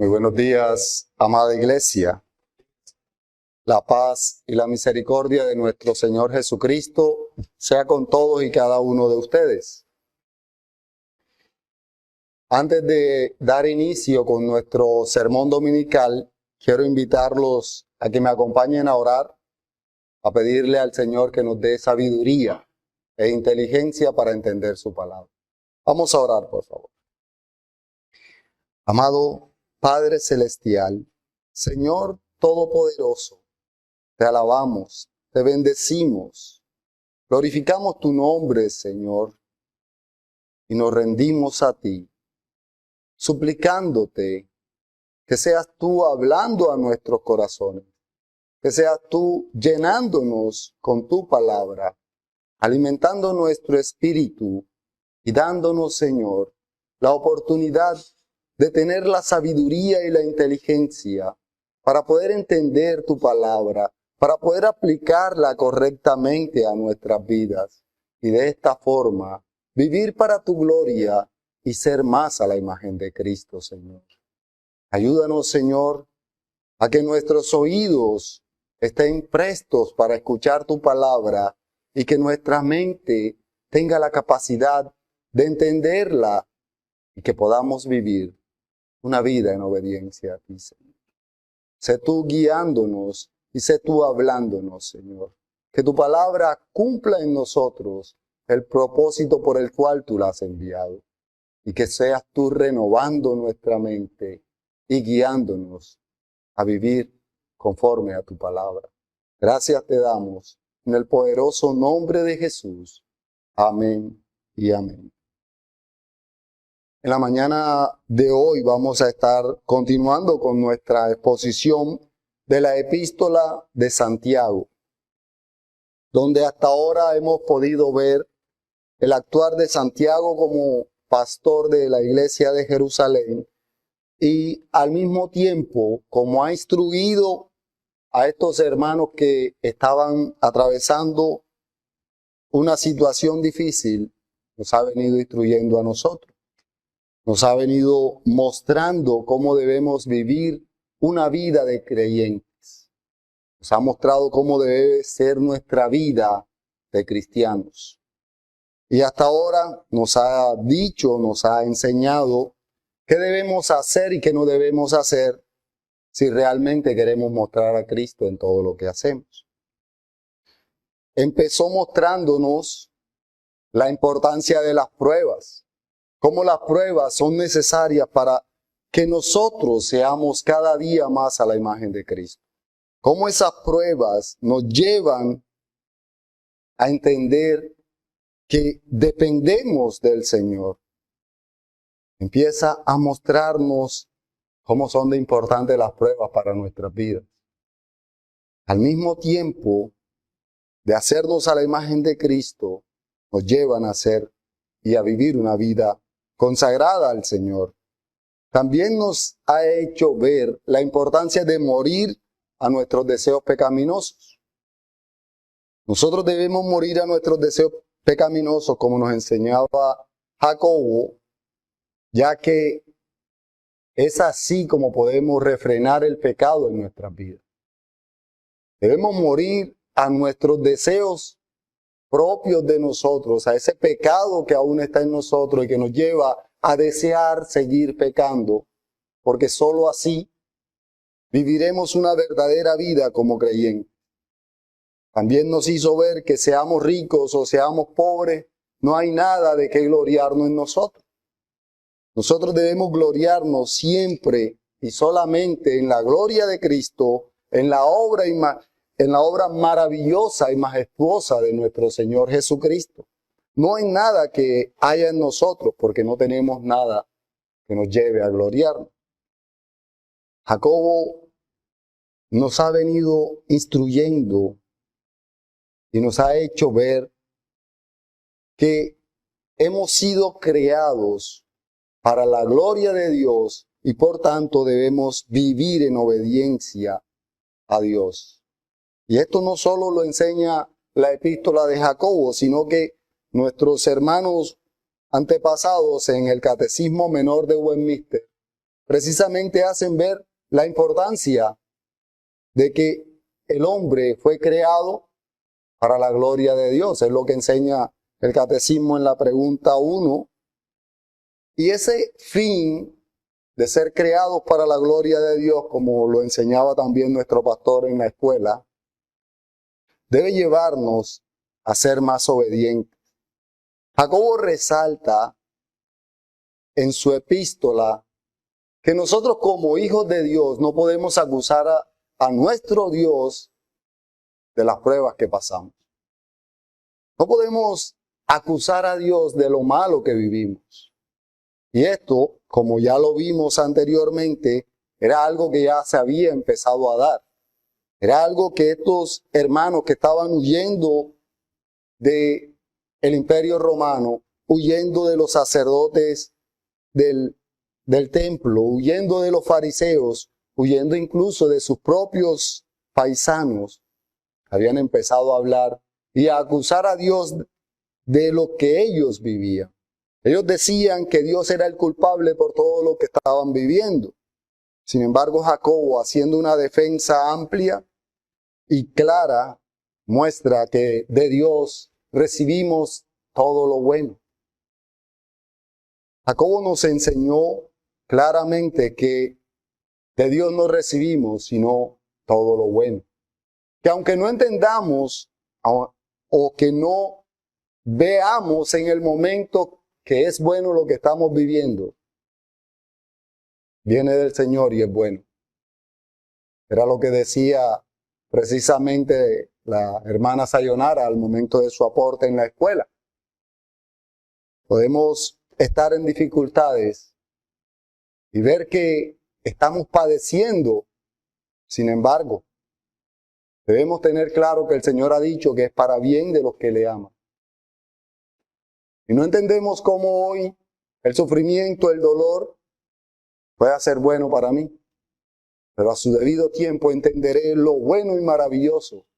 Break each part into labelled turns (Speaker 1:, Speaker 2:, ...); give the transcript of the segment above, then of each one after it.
Speaker 1: Muy buenos días, amada iglesia. La paz y la misericordia de nuestro Señor Jesucristo sea con todos y cada uno de ustedes. Antes de dar inicio con nuestro sermón dominical, quiero invitarlos a que me acompañen a orar, a pedirle al Señor que nos dé sabiduría e inteligencia para entender su palabra. Vamos a orar, por favor. Amado Padre Celestial, Señor Todopoderoso, te alabamos, te bendecimos, glorificamos tu nombre, Señor, y nos rendimos a ti, suplicándote que seas tú hablando a nuestros corazones, que seas tú llenándonos con tu palabra, alimentando nuestro espíritu y dándonos, Señor, la oportunidad de tener la sabiduría y la inteligencia para poder entender tu palabra, para poder aplicarla correctamente a nuestras vidas y de esta forma vivir para tu gloria y ser más a la imagen de Cristo, Señor. Ayúdanos, Señor, a que nuestros oídos estén prestos para escuchar tu palabra y que nuestra mente tenga la capacidad de entenderla y que podamos vivir una vida en obediencia a ti, Señor. Sé tú guiándonos y sé tú hablándonos, Señor. Que tu palabra cumpla en nosotros el propósito por el cual tú la has enviado. Y que seas tú renovando nuestra mente y guiándonos a vivir conforme a tu palabra. Gracias te damos en el poderoso nombre de Jesús. Amén y amén. En la mañana de hoy vamos a estar continuando con nuestra exposición de la epístola de Santiago, donde hasta ahora hemos podido ver el actuar de Santiago como pastor de la iglesia de Jerusalén y al mismo tiempo como ha instruido a estos hermanos que estaban atravesando una situación difícil, nos ha venido instruyendo a nosotros. Nos ha venido mostrando cómo debemos vivir una vida de creyentes. Nos ha mostrado cómo debe ser nuestra vida de cristianos. Y hasta ahora nos ha dicho, nos ha enseñado qué debemos hacer y qué no debemos hacer si realmente queremos mostrar a Cristo en todo lo que hacemos. Empezó mostrándonos la importancia de las pruebas. Cómo las pruebas son necesarias para que nosotros seamos cada día más a la imagen de Cristo. Cómo esas pruebas nos llevan a entender que dependemos del Señor. Empieza a mostrarnos cómo son de importantes las pruebas para nuestras vidas. Al mismo tiempo de hacernos a la imagen de Cristo, nos llevan a ser y a vivir una vida consagrada al Señor. También nos ha hecho ver la importancia de morir a nuestros deseos pecaminosos. Nosotros debemos morir a nuestros deseos pecaminosos como nos enseñaba Jacobo, ya que es así como podemos refrenar el pecado en nuestras vidas. Debemos morir a nuestros deseos propios de nosotros, a ese pecado que aún está en nosotros y que nos lleva a desear seguir pecando, porque sólo así viviremos una verdadera vida como creyentes. También nos hizo ver que seamos ricos o seamos pobres, no hay nada de qué gloriarnos en nosotros. Nosotros debemos gloriarnos siempre y solamente en la gloria de Cristo, en la obra maravillosa y majestuosa de nuestro Señor Jesucristo. No hay nada que haya en nosotros, porque no tenemos nada que nos lleve a gloriarnos. Jacobo nos ha venido instruyendo y nos ha hecho ver que hemos sido creados para la gloria de Dios y por tanto debemos vivir en obediencia a Dios. Y esto no solo lo enseña la epístola de Jacobo, sino que nuestros hermanos antepasados en el Catecismo Menor de Westminster precisamente hacen ver la importancia de que el hombre fue creado para la gloria de Dios. Es lo que enseña el catecismo en la pregunta 1. Y ese fin de ser creados para la gloria de Dios, como lo enseñaba también nuestro pastor en la escuela, debe llevarnos a ser más obedientes. Jacobo resalta en su epístola que nosotros como hijos de Dios no podemos acusar a nuestro Dios de las pruebas que pasamos. No podemos acusar a Dios de lo malo que vivimos. Y esto, como ya lo vimos anteriormente, era algo que ya se había empezado a dar. Era algo que estos hermanos que estaban huyendo del Imperio Romano, huyendo de los sacerdotes del templo, huyendo de los fariseos, huyendo incluso de sus propios paisanos, habían empezado a hablar y a acusar a Dios de lo que ellos vivían. Ellos decían que Dios era el culpable por todo lo que estaban viviendo. Sin embargo, Jacobo, haciendo una defensa amplia y clara, muestra que de Dios recibimos todo lo bueno. Jacobo nos enseñó claramente que de Dios no recibimos sino todo lo bueno. Que aunque no entendamos o que no veamos en el momento que es bueno lo que estamos viviendo, viene del Señor y es bueno. Era lo que decía precisamente la hermana Sayonara al momento de su aporte en la escuela. Podemos estar en dificultades y ver que estamos padeciendo. Sin embargo, debemos tener claro que el Señor ha dicho que es para bien de los que le aman. Y no entendemos cómo hoy el sufrimiento, el dolor, puede ser bueno para mí. Pero a su debido tiempo entenderé lo bueno y maravilloso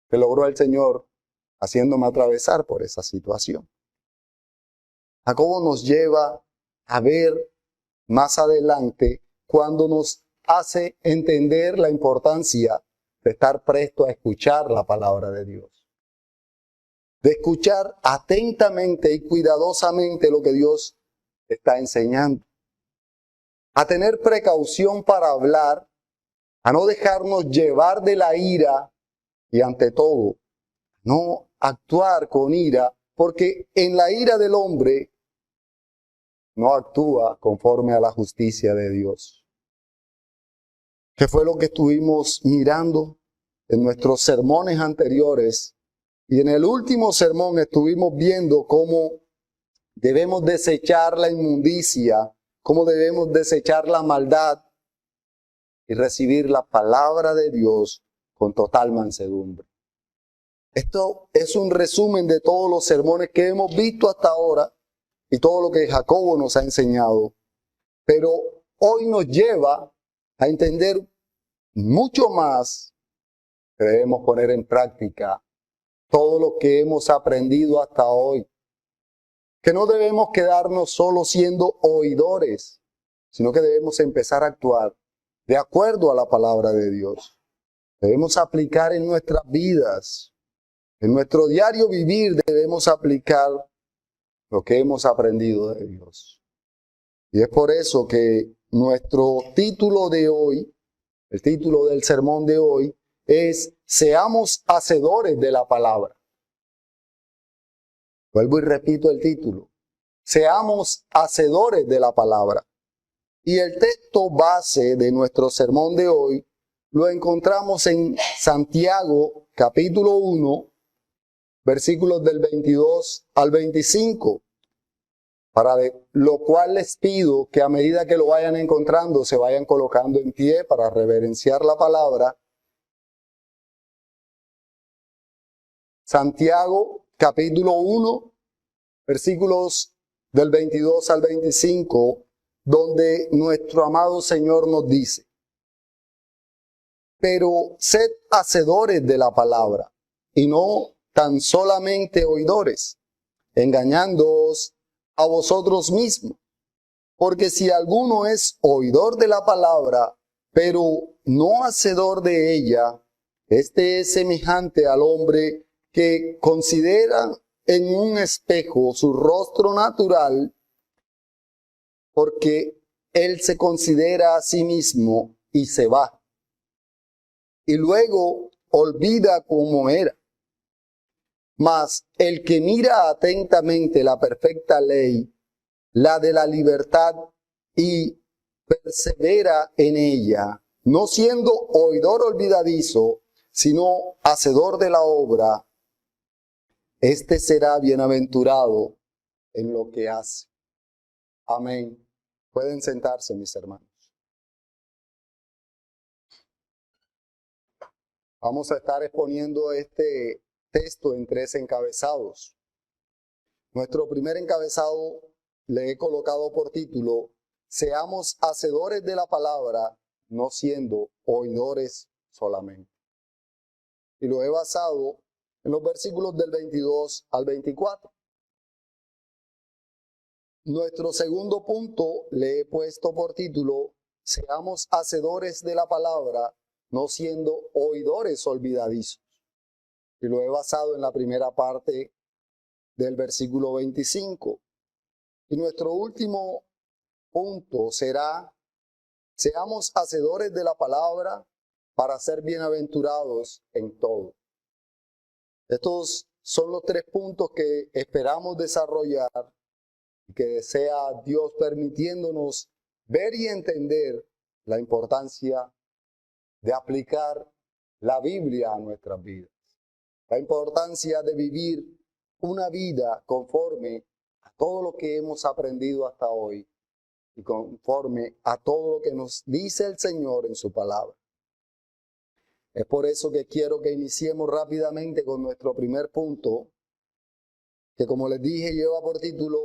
Speaker 1: que logró el Señor haciéndome atravesar por esa situación. Jacobo nos lleva a ver más adelante cuando nos hace entender la importancia de estar presto a escuchar la palabra de Dios. De escuchar atentamente y cuidadosamente lo que Dios está enseñando. A tener precaución para hablar, a no dejarnos llevar de la ira y ante todo, no actuar con ira, porque en la ira del hombre no actúa conforme a la justicia de Dios. ¿Qué fue lo que estuvimos mirando en nuestros sermones anteriores? Y en el último sermón estuvimos viendo cómo debemos desechar la inmundicia, cómo debemos desechar la maldad y recibir la palabra de Dios con total mansedumbre. Esto es un resumen de todos los sermones que hemos visto hasta ahora y todo lo que Jacobo nos ha enseñado. Pero hoy nos lleva a entender mucho más que debemos poner en práctica todo lo que hemos aprendido hasta hoy. Que no debemos quedarnos solo siendo oidores, sino que debemos empezar a actuar de acuerdo a la palabra de Dios. Debemos aplicar en nuestras vidas, en nuestro diario vivir debemos aplicar lo que hemos aprendido de Dios. Y es por eso que nuestro título de hoy, el título del sermón de hoy, es Seamos hacedores de la palabra. Vuelvo y repito el título. Seamos hacedores de la palabra. Y el texto base de nuestro sermón de hoy lo encontramos en Santiago, capítulo 1, versículos del 22 al 25. Para lo cual les pido que a medida que lo vayan encontrando, se vayan colocando en pie para reverenciar la palabra. Santiago, capítulo 1, versículos del 22 al 25, donde nuestro amado Señor nos dice: pero sed hacedores de la palabra, y no tan solamente oidores, engañándoos a vosotros mismos. Porque si alguno es oidor de la palabra, pero no hacedor de ella, este es semejante al hombre que considera en un espejo su rostro natural, porque él se considera a sí mismo y se va. Y luego olvida cómo era. Mas el que mira atentamente la perfecta ley, la de la libertad, y persevera en ella, no siendo oidor olvidadizo, sino hacedor de la obra, este será bienaventurado en lo que hace. Amén. Pueden sentarse, mis hermanos. Vamos a estar exponiendo este texto en 3 encabezados. Nuestro primer encabezado le he colocado por título: seamos hacedores de la palabra, no siendo oidores solamente. Y lo he basado en los versículos del 22 al 24. Nuestro segundo punto le he puesto por título: seamos hacedores de la palabra, no siendo oidores olvidadizos. Y lo he basado en la primera parte del versículo 25. Y nuestro último punto será: seamos hacedores de la palabra para ser bienaventurados en todo. Estos son los 3 puntos que esperamos desarrollar y que sea Dios permitiéndonos ver y entender la importancia de aplicar la Biblia a nuestras vidas. La importancia de vivir una vida conforme a todo lo que hemos aprendido hasta hoy y conforme a todo lo que nos dice el Señor en su palabra. Es por eso que quiero que iniciemos rápidamente con nuestro primer punto, que, como les dije, lleva por título: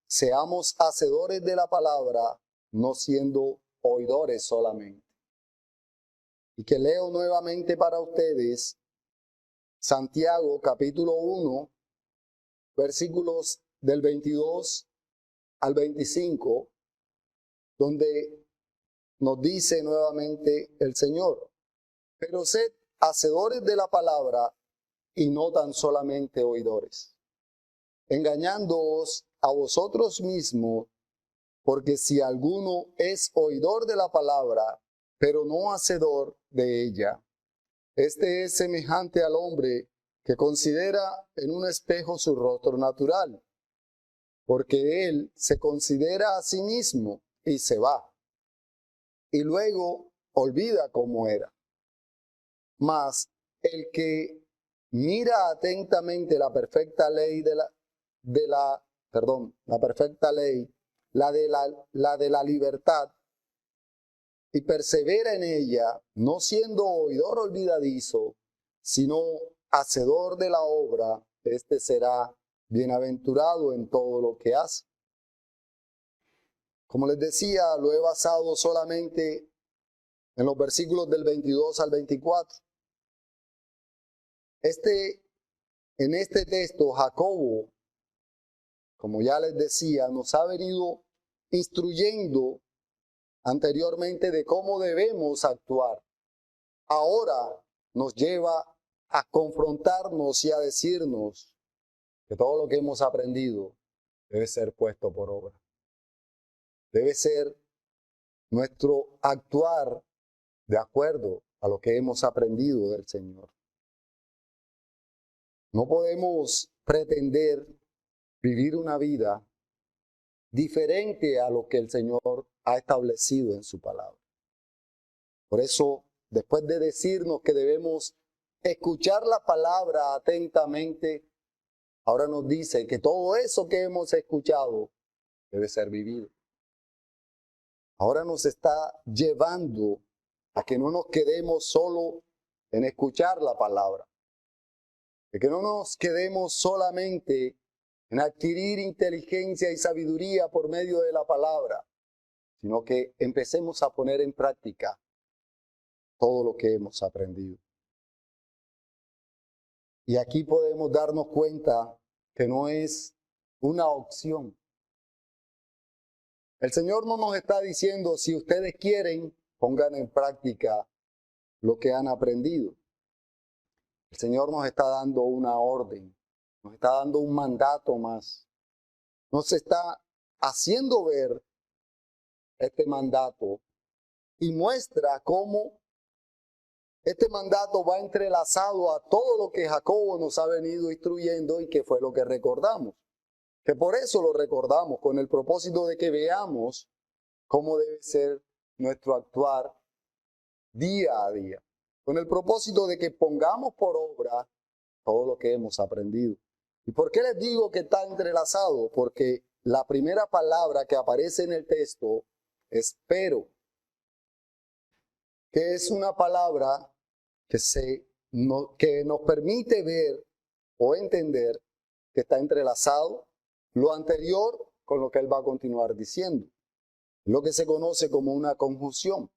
Speaker 1: seamos hacedores de la palabra, no siendo oidores solamente. Y que leo nuevamente para ustedes Santiago capítulo 1, versículos del 22 al 25, donde nos dice nuevamente el Señor: pero sed hacedores de la palabra y no tan solamente oidores, engañándoos a vosotros mismos, porque si alguno es oidor de la palabra, pero no hacedor de ella, este es semejante al hombre que considera en un espejo su rostro natural, porque él se considera a sí mismo y se va, y luego olvida cómo era. Mas el que mira atentamente la perfecta ley la perfecta ley, la de la libertad, y persevera en ella, no siendo oidor olvidadizo, sino hacedor de la obra, este será bienaventurado en todo lo que hace. Como les decía, lo he basado solamente en los versículos del 22 al 24. En este texto, Jacobo, como ya les decía, nos ha venido instruyendo anteriormente de cómo debemos actuar. Ahora nos lleva a confrontarnos y a decirnos que todo lo que hemos aprendido debe ser puesto por obra. Debe ser nuestro actuar de acuerdo a lo que hemos aprendido del Señor. No podemos pretender vivir una vida diferente a lo que el Señor ha establecido en su palabra. Por eso, después de decirnos que debemos escuchar la palabra atentamente, ahora nos dice que todo eso que hemos escuchado debe ser vivido. Ahora nos está llevando a que no nos quedemos solo en escuchar la palabra, de que no nos quedemos solamente en adquirir inteligencia y sabiduría por medio de la palabra, sino que empecemos a poner en práctica todo lo que hemos aprendido. Y aquí podemos darnos cuenta que no es una opción, El Señor no nos está diciendo, si ustedes quieren, pongan en práctica lo que han aprendido. El Señor nos está dando una orden, nos está dando un mandato más. Nos está haciendo ver este mandato y muestra cómo este mandato va entrelazado a todo lo que Jacobo nos ha venido instruyendo y que fue lo que recordamos. Que por eso lo recordamos, con el propósito de que veamos cómo debe ser nuestro actuar día a día. Con el propósito de que pongamos por obra todo lo que hemos aprendido. ¿Y por qué les digo que está entrelazado? Porque la primera palabra que aparece en el texto es pero, que es una palabra que nos permite ver o entender que está entrelazado lo anterior con lo que él va a continuar diciendo. Lo que se conoce como una conjunción.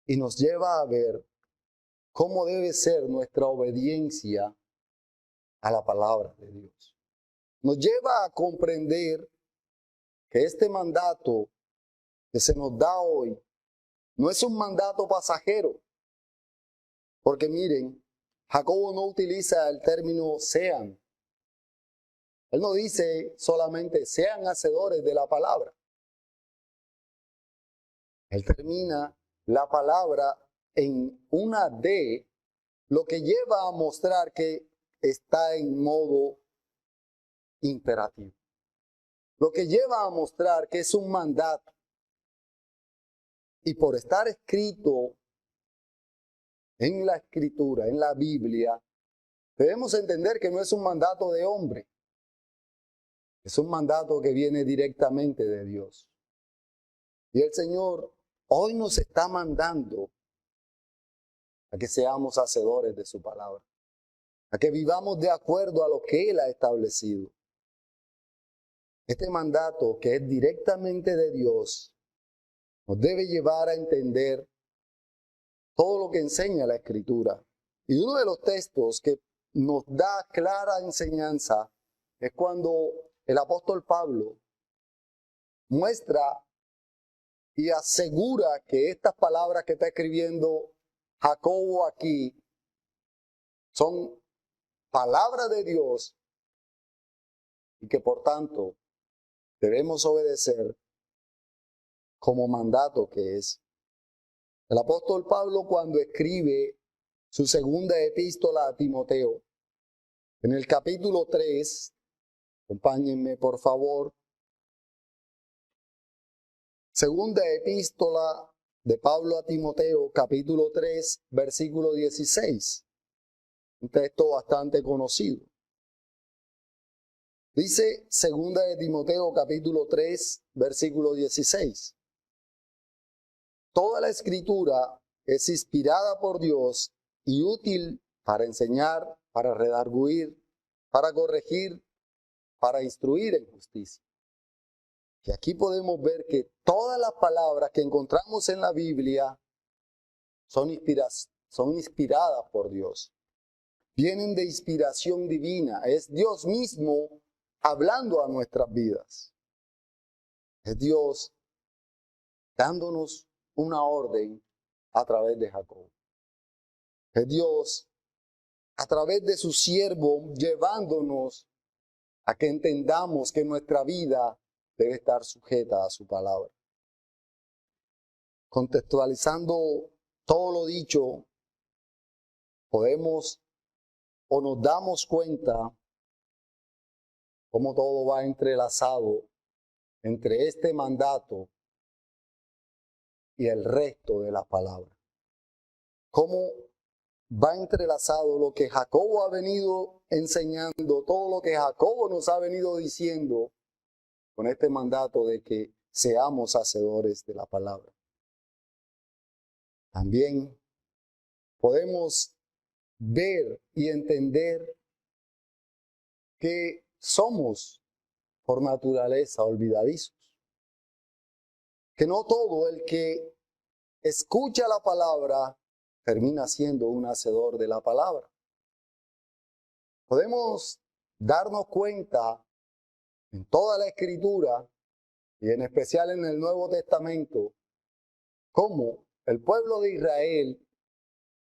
Speaker 1: Y nos lleva a ver cómo debe ser nuestra obediencia a la palabra de Dios. Nos lleva a comprender que este mandato que se nos da hoy no es un mandato pasajero. Porque miren, Jacobo no utiliza el término sean. Él no dice solamente sean hacedores de la palabra. Él termina la palabra en una D, lo que lleva a mostrar que está en modo imperativo. Lo que lleva a mostrar que es un mandato. Y por estar escrito en la Escritura, en la Biblia, debemos entender que no es un mandato de hombre. Es un mandato que viene directamente de Dios. Y el Señor hoy nos está mandando a que seamos hacedores de su palabra. A que vivamos de acuerdo a lo que Él ha establecido. Este mandato que es directamente de Dios nos debe llevar a entender todo lo que enseña la Escritura. Y uno de los textos que nos da clara enseñanza es cuando el apóstol Pablo muestra y asegura que estas palabras que está escribiendo Jacobo aquí son palabras de Dios y que por tanto debemos obedecer como mandato que es. El apóstol Pablo, cuando escribe su segunda epístola a Timoteo, en el capítulo 3, acompáñenme por favor, segunda epístola de Pablo a Timoteo, capítulo 3, versículo 16, un texto bastante conocido. Dice segunda de Timoteo, capítulo 3, versículo 16. Toda la escritura es inspirada por Dios y útil para enseñar, para redarguir, para corregir, para instruir en justicia. Y aquí podemos ver que todas las palabras que encontramos en la Biblia son inspiradas por Dios. Vienen de inspiración divina. Es Dios mismo hablando a nuestras vidas. Es Dios dándonos una orden a través de Jacob. Es Dios a través de su siervo llevándonos a que entendamos que nuestra vida debe estar sujeta a su palabra. Contextualizando todo lo dicho, podemos o nos damos cuenta cómo todo va entrelazado entre este mandato y el resto de las palabras. Cómo va entrelazado lo que Jacobo ha venido enseñando, todo lo que Jacobo nos ha venido diciendo con este mandato de que seamos hacedores de la palabra. También podemos ver y entender que somos por naturaleza olvidadizos. Que no todo el que escucha la palabra termina siendo un hacedor de la palabra. Podemos darnos cuenta en toda la Escritura y en especial en el Nuevo Testamento, cómo el pueblo de Israel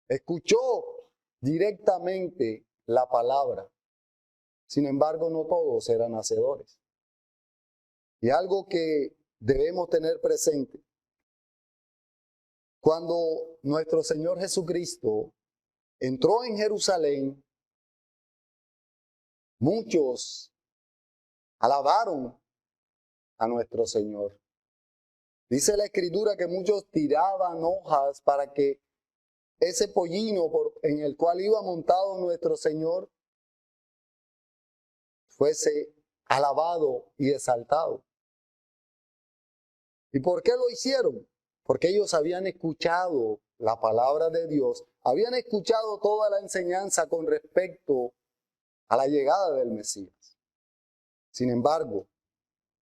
Speaker 1: escuchó directamente la palabra. Sin embargo, no todos eran hacedores. Y algo que debemos tener presente, cuando nuestro Señor Jesucristo entró en Jerusalén, muchos alabaron a nuestro Señor. Dice la Escritura que muchos tiraban hojas para que ese pollino en el cual iba montado nuestro Señor fuese alabado y exaltado. ¿Y por qué lo hicieron? Porque ellos habían escuchado la palabra de Dios, habían escuchado toda la enseñanza con respecto a la llegada del Mesías. Sin embargo,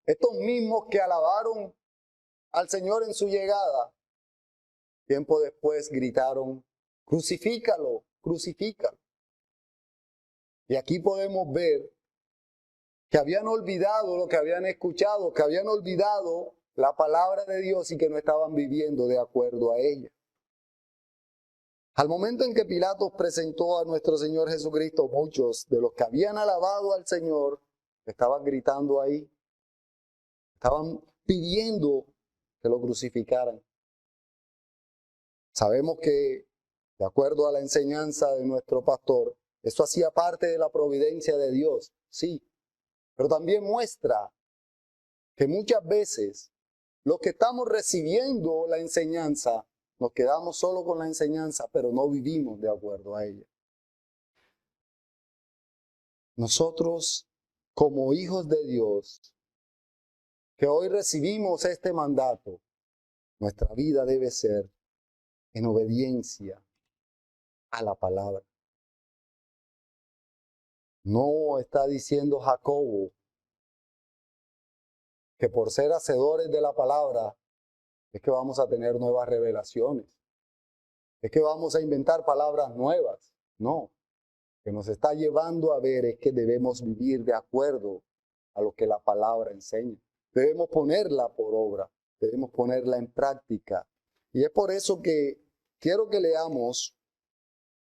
Speaker 1: estos mismos que alabaron al Señor en su llegada, tiempo después gritaron, crucifícalo, crucifícalo. Y aquí podemos ver que habían olvidado lo que habían escuchado, que habían olvidado la palabra de Dios y que no estaban viviendo de acuerdo a ella. Al momento en que Pilatos presentó a nuestro Señor Jesucristo, muchos de los que habían alabado al Señor estaban gritando ahí, estaban pidiendo que lo crucificaran. Sabemos que, de acuerdo a la enseñanza de nuestro pastor, eso hacía parte de la providencia de Dios, sí, pero también muestra que muchas veces los que estamos recibiendo la enseñanza, nos quedamos solo con la enseñanza, pero no vivimos de acuerdo a ella. Nosotros, como hijos de Dios, que hoy recibimos este mandato, nuestra vida debe ser en obediencia a la palabra. No está diciendo Jacobo que por ser hacedores de la palabra es que vamos a tener nuevas revelaciones, es que vamos a inventar palabras nuevas. No, que nos está llevando a ver es que debemos vivir de acuerdo a lo que la palabra enseña. Debemos ponerla por obra, debemos ponerla en práctica. Y es por eso que quiero que leamos,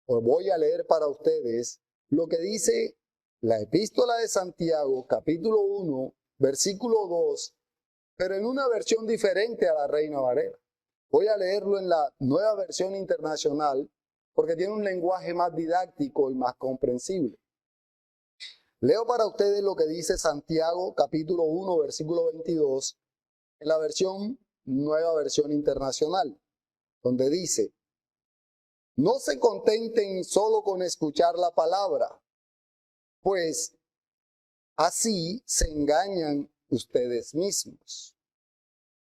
Speaker 1: o voy a leer para ustedes, lo que dice la epístola de Santiago, capítulo 1, versículo 2, pero en una versión diferente a la Reina Valera. Voy a leerlo en la Nueva Versión Internacional porque tiene un lenguaje más didáctico y más comprensible. Leo para ustedes lo que dice Santiago, capítulo 1, versículo 22, en la versión Nueva Versión Internacional, donde dice, no se contenten solo con escuchar la palabra, pues así se engañan ustedes mismos.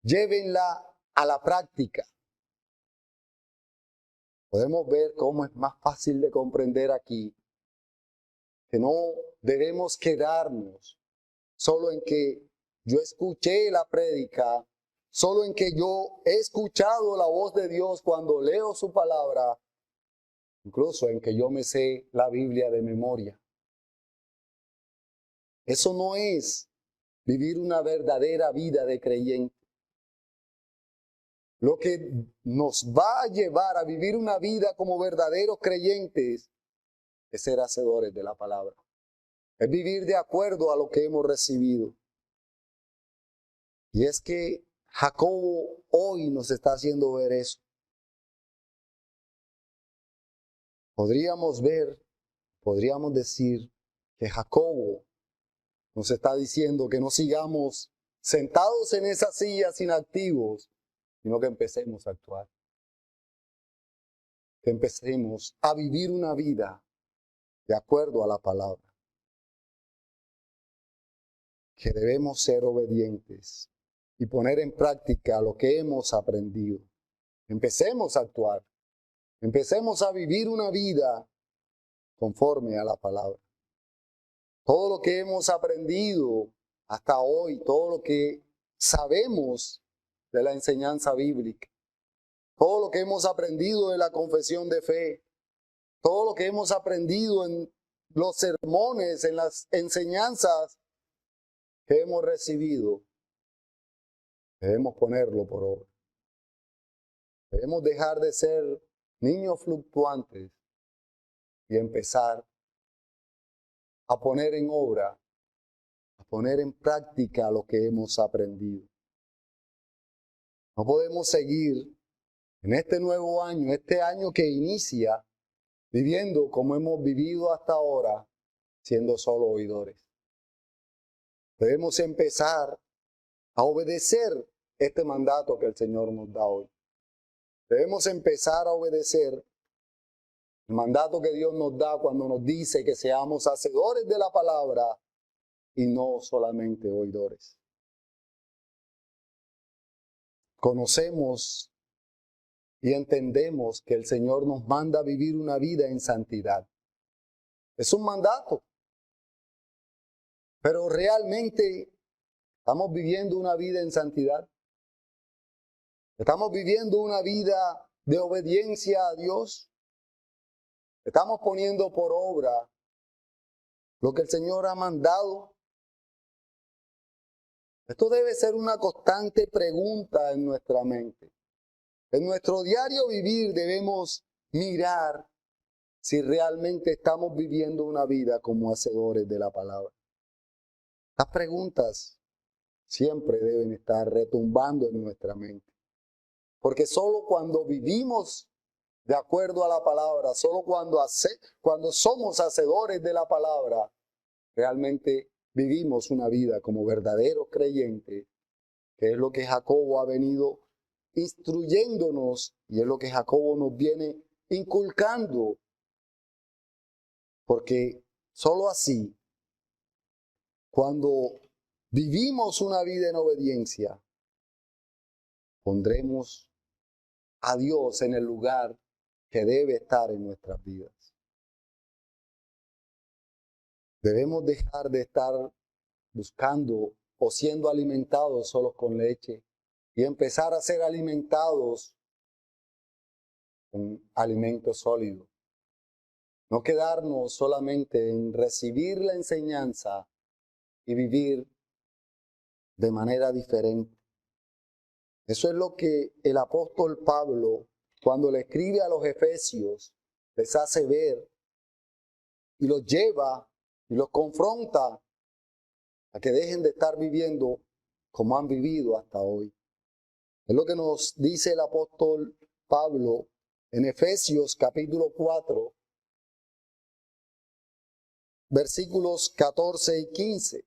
Speaker 1: Llévenla a la práctica. Podemos ver cómo es más fácil de comprender aquí que no debemos quedarnos solo en que yo escuché la prédica, solo en que yo he escuchado la voz de Dios cuando leo su palabra, incluso en que yo me sé la Biblia de memoria. Eso no es vivir una verdadera vida de creyente. Lo que nos va a llevar a vivir una vida como verdaderos creyentes es ser hacedores de la palabra. Es vivir de acuerdo a lo que hemos recibido. Y es que Jacobo hoy nos está haciendo ver eso. Podríamos decir que Jacobo nos está diciendo que no sigamos sentados en esas sillas inactivos, sino que empecemos a actuar. Que empecemos a vivir una vida de acuerdo a la palabra. Que debemos ser obedientes y poner en práctica lo que hemos aprendido. Empecemos a actuar. Empecemos a vivir una vida conforme a la palabra. Todo lo que hemos aprendido hasta hoy, todo lo que sabemos de la enseñanza bíblica, todo lo que hemos aprendido de la confesión de fe, todo lo que hemos aprendido en los sermones, en las enseñanzas que hemos recibido, Debemos ponerlo por obra. Debemos dejar de ser niños fluctuantes y empezar a poner en obra, a poner en práctica lo que hemos aprendido. No podemos seguir en este nuevo año, este año que inicia, viviendo como hemos vivido hasta ahora, siendo solo oidores. Debemos empezar a obedecer este mandato que el Señor nos da hoy. Debemos empezar a obedecer el mandato que Dios nos da cuando nos dice que seamos hacedores de la palabra y no solamente oidores. Conocemos y entendemos que el Señor nos manda a vivir una vida en santidad. Es un mandato. Pero realmente estamos viviendo una vida en santidad. Estamos viviendo una vida de obediencia a Dios. Estamos poniendo por obra lo que el Señor ha mandado. Esto debe ser una constante pregunta en nuestra mente. En nuestro diario vivir debemos mirar si realmente estamos viviendo una vida como hacedores de la palabra. Las preguntas siempre deben estar retumbando en nuestra mente. Porque solo cuando vivimos de acuerdo a la palabra, solo cuando somos hacedores de la palabra, realmente vivimos una vida como verdaderos creyentes, que es lo que Jacobo ha venido instruyéndonos y es lo que Jacobo nos viene inculcando. Porque solo así, cuando vivimos una vida en obediencia, pondremos a Dios en el lugar que debe estar en nuestras vidas. Debemos dejar de estar buscando o siendo alimentados solo con leche y empezar a ser alimentados con alimentos sólidos. No quedarnos solamente en recibir la enseñanza y vivir de manera diferente. Eso es lo que el apóstol Pablo, cuando le escribe a los efesios, les hace ver y los lleva y los confronta a que dejen de estar viviendo como han vivido hasta hoy. Es lo que nos dice el apóstol Pablo en Efesios capítulo 4, versículos 14 y 15.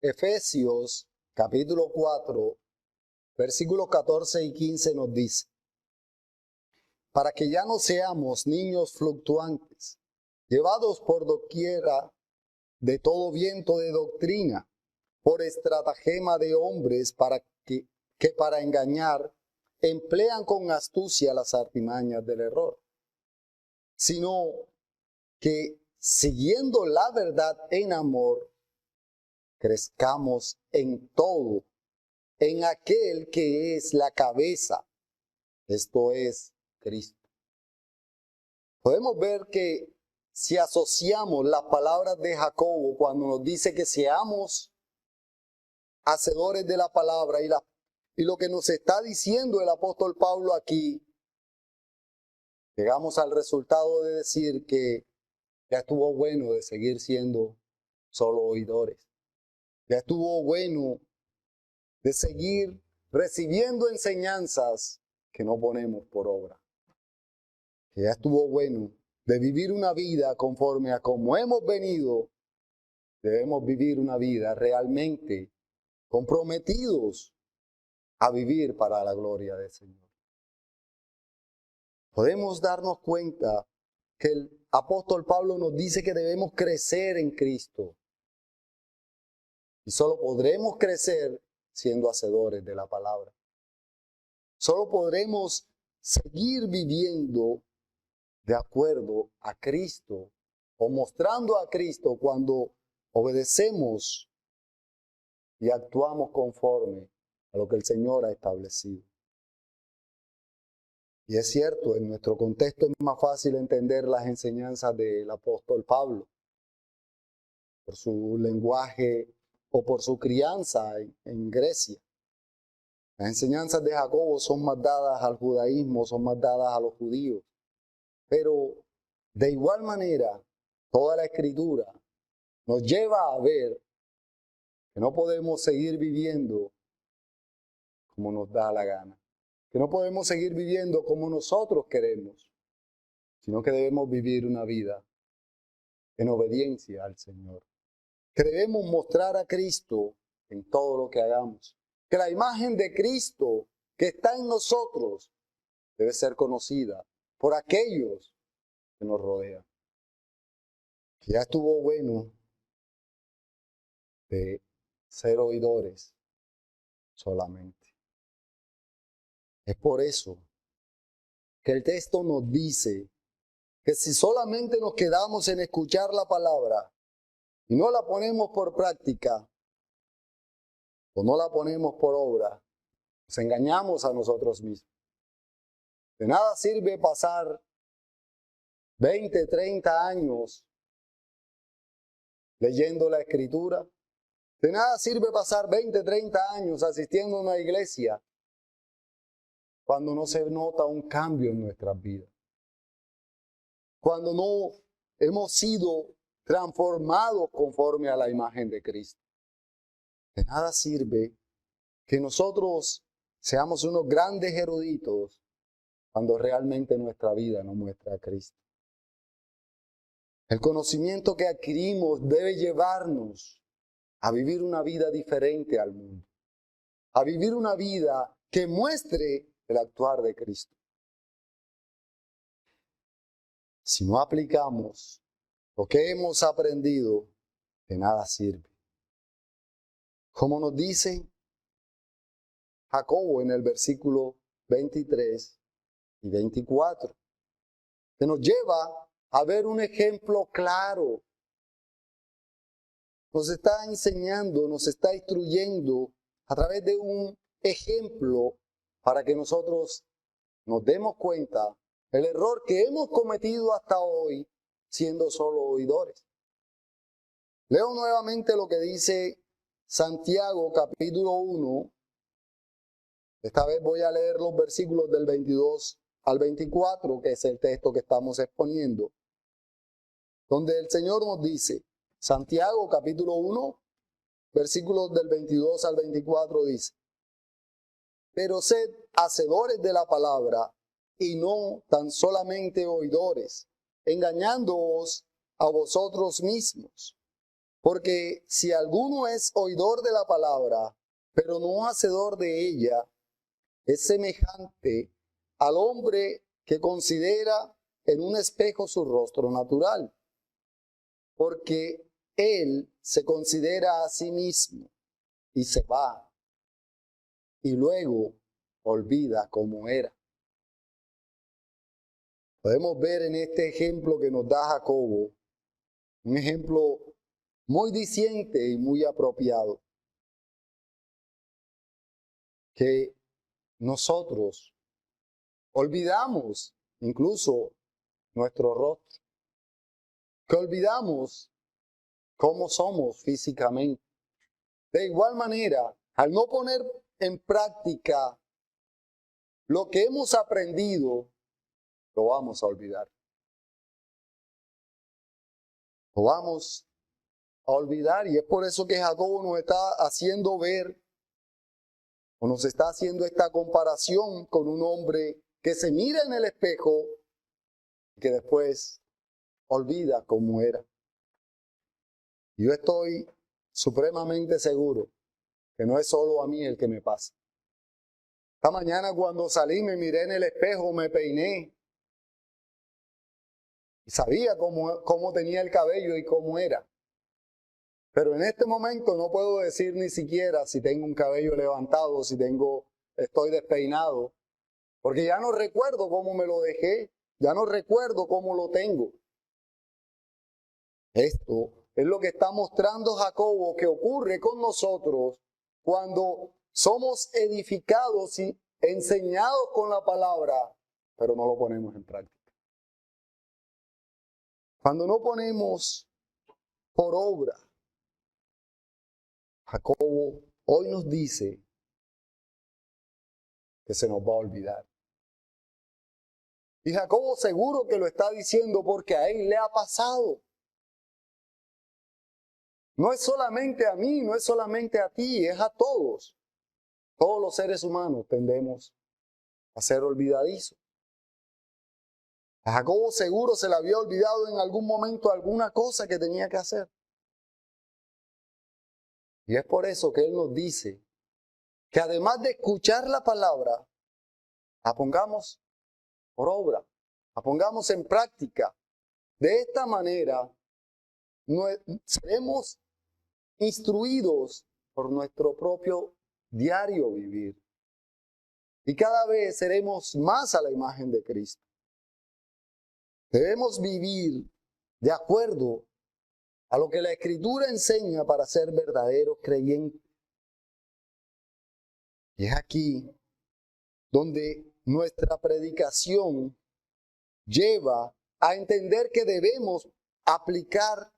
Speaker 1: Efesios capítulo 4, versículos 14 y 15 nos dice: para que ya no seamos niños fluctuantes, llevados por doquiera de todo viento de doctrina, por estratagema de hombres que para engañar emplean con astucia las artimañas del error, sino que siguiendo la verdad en amor, crezcamos en todo, en aquel que es la cabeza, esto es Cristo. Podemos ver que si asociamos las palabras de Jacobo cuando nos dice que seamos hacedores de la palabra y lo que nos está diciendo el apóstol Pablo aquí, llegamos al resultado de decir que ya estuvo bueno de seguir siendo solo oidores. Ya estuvo bueno de seguir recibiendo enseñanzas que no ponemos por obra. Que ya estuvo bueno de vivir una vida conforme a como hemos venido. Debemos vivir una vida realmente comprometidos a vivir para la gloria del Señor. Podemos darnos cuenta que el apóstol Pablo nos dice que debemos crecer en Cristo. Y solo podremos crecer siendo hacedores de la palabra. Solo podremos seguir viviendo de acuerdo a Cristo o mostrando a Cristo cuando obedecemos y actuamos conforme a lo que el Señor ha establecido. Y es cierto, en nuestro contexto es más fácil entender las enseñanzas del apóstol Pablo, por su lenguaje o por su crianza en Grecia. Las enseñanzas de Jacobo son más dadas al judaísmo, son más dadas a los judíos. Pero de igual manera, toda la escritura nos lleva a ver que no podemos seguir viviendo como nos da la gana, que no podemos seguir viviendo como nosotros queremos, sino que debemos vivir una vida en obediencia al Señor. Que debemos mostrar a Cristo en todo lo que hagamos. Que la imagen de Cristo que está en nosotros debe ser conocida por aquellos que nos rodean. Que ya estuvo bueno de ser oidores solamente. Es por eso que el texto nos dice que si solamente nos quedamos en escuchar la palabra y no la ponemos por práctica o no la ponemos por obra, nos engañamos a nosotros mismos. De nada sirve pasar 20, 30 años leyendo la Escritura. De nada sirve pasar 20, 30 años asistiendo a una iglesia cuando no se nota un cambio en nuestras vidas. Cuando no hemos sido transformados conforme a la imagen de Cristo. De nada sirve que nosotros seamos unos grandes eruditos cuando realmente nuestra vida no muestra a Cristo. El conocimiento que adquirimos debe llevarnos a vivir una vida diferente al mundo, a vivir una vida que muestre el actuar de Cristo. Si no aplicamos lo que hemos aprendido, de nada sirve. Como nos dice Jacobo en el versículo 23 y 24, que nos lleva a ver un ejemplo claro. Nos está enseñando, nos está instruyendo a través de un ejemplo para que nosotros nos demos cuenta del error que hemos cometido hasta hoy siendo solo oidores. Leo nuevamente lo que dice Santiago capítulo 1. Esta vez voy a leer los versículos del 22 al 24, que es el texto que estamos exponiendo, donde el Señor nos dice, Santiago capítulo 1, versículos del 22 al 24 dice, pero sed hacedores de la palabra y no tan solamente oidores, engañándoos a vosotros mismos. Porque si alguno es oidor de la palabra, pero no hacedor de ella, es semejante al hombre que considera en un espejo su rostro natural, porque él se considera a sí mismo y se va, y luego olvida cómo era. Podemos ver en este ejemplo que nos da Jacobo, un ejemplo muy diciente y muy apropiado, que nosotros olvidamos incluso nuestro rostro, que olvidamos cómo somos físicamente. De igual manera, al no poner en práctica lo que hemos aprendido, lo vamos a olvidar. Lo vamos a olvidar, y es por eso que Jacobo nos está haciendo ver, o nos está haciendo esta comparación con un hombre que se mira en el espejo y que después olvida cómo era. Yo estoy supremamente seguro que no es solo a mí el que me pasa. Esta mañana cuando salí me miré en el espejo, me peiné y sabía cómo tenía el cabello y cómo era. Pero en este momento no puedo decir ni siquiera si tengo un cabello levantado, si estoy despeinado, porque ya no recuerdo cómo me lo dejé, ya no recuerdo cómo lo tengo. Esto es lo que está mostrando Jacobo que ocurre con nosotros cuando somos edificados y enseñados con la palabra, pero no lo ponemos en práctica. Cuando no ponemos por obra, Jacobo hoy nos dice que se nos va a olvidar. Y Jacobo seguro que lo está diciendo porque a él le ha pasado. No es solamente a mí, no es solamente a ti, es a todos. Todos los seres humanos tendemos a ser olvidadizos. A Jacobo seguro se le había olvidado en algún momento alguna cosa que tenía que hacer. Y es por eso que él nos dice que además de escuchar la palabra, la pongamos por obra, la pongamos en práctica. De esta manera seremos instruidos por nuestro propio diario vivir. Y cada vez seremos más a la imagen de Cristo. Debemos vivir de acuerdo a lo que la Escritura enseña para ser verdaderos creyentes. Y es aquí donde nuestra predicación lleva a entender que debemos aplicar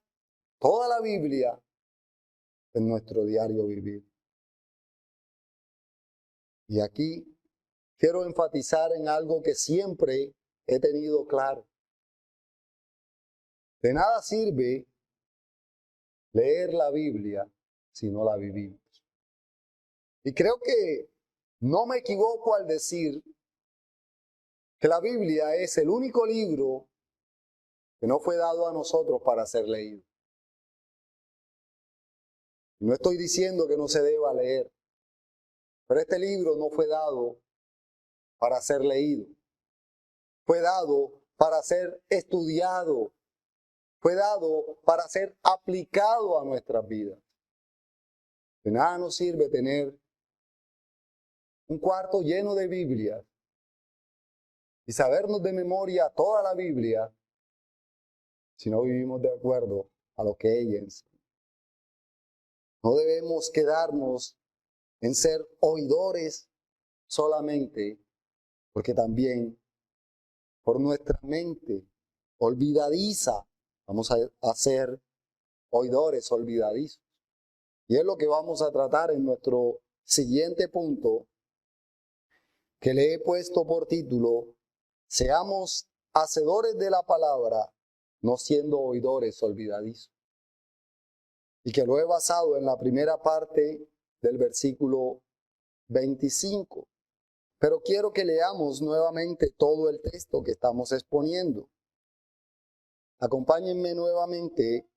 Speaker 1: toda la Biblia en nuestro diario vivir. Y aquí quiero enfatizar en algo que siempre he tenido claro. De nada sirve leer la Biblia si no la vivimos. Y creo que no me equivoco al decir que la Biblia es el único libro que no fue dado a nosotros para ser leído. No estoy diciendo que no se deba leer, pero este libro no fue dado para ser leído. Fue dado para ser estudiado. Fue dado para ser aplicado a nuestras vidas. De nada nos sirve tener un cuarto lleno de Biblias y sabernos de memoria toda la Biblia si no vivimos de acuerdo a lo que ella enseña. No debemos quedarnos en ser oidores solamente, porque también por nuestra mente olvidadiza vamos a ser oidores olvidadizos. Y es lo que vamos a tratar en nuestro siguiente punto, que le he puesto por título: seamos hacedores de la palabra, no siendo oidores olvidadizos. Y que lo he basado en la primera parte del versículo 25. Pero quiero que leamos nuevamente todo el texto que estamos exponiendo. Acompáñenme nuevamente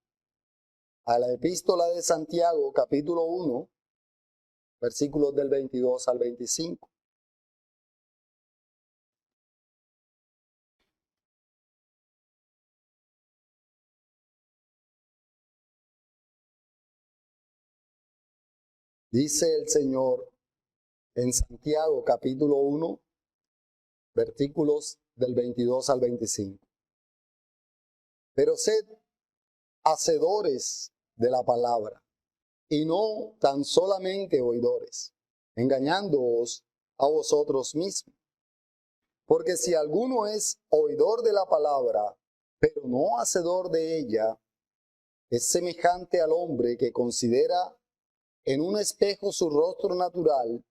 Speaker 1: a la epístola de Santiago, capítulo 1, versículos del 22 al 25. Dice el Señor en Santiago capítulo 1, versículos del 22 al 25. Pero sed hacedores de la palabra, y no tan solamente oidores, engañándoos a vosotros mismos. Porque si alguno es oidor de la palabra, pero no hacedor de ella, es semejante al hombre que considera en un espejo su rostro natural,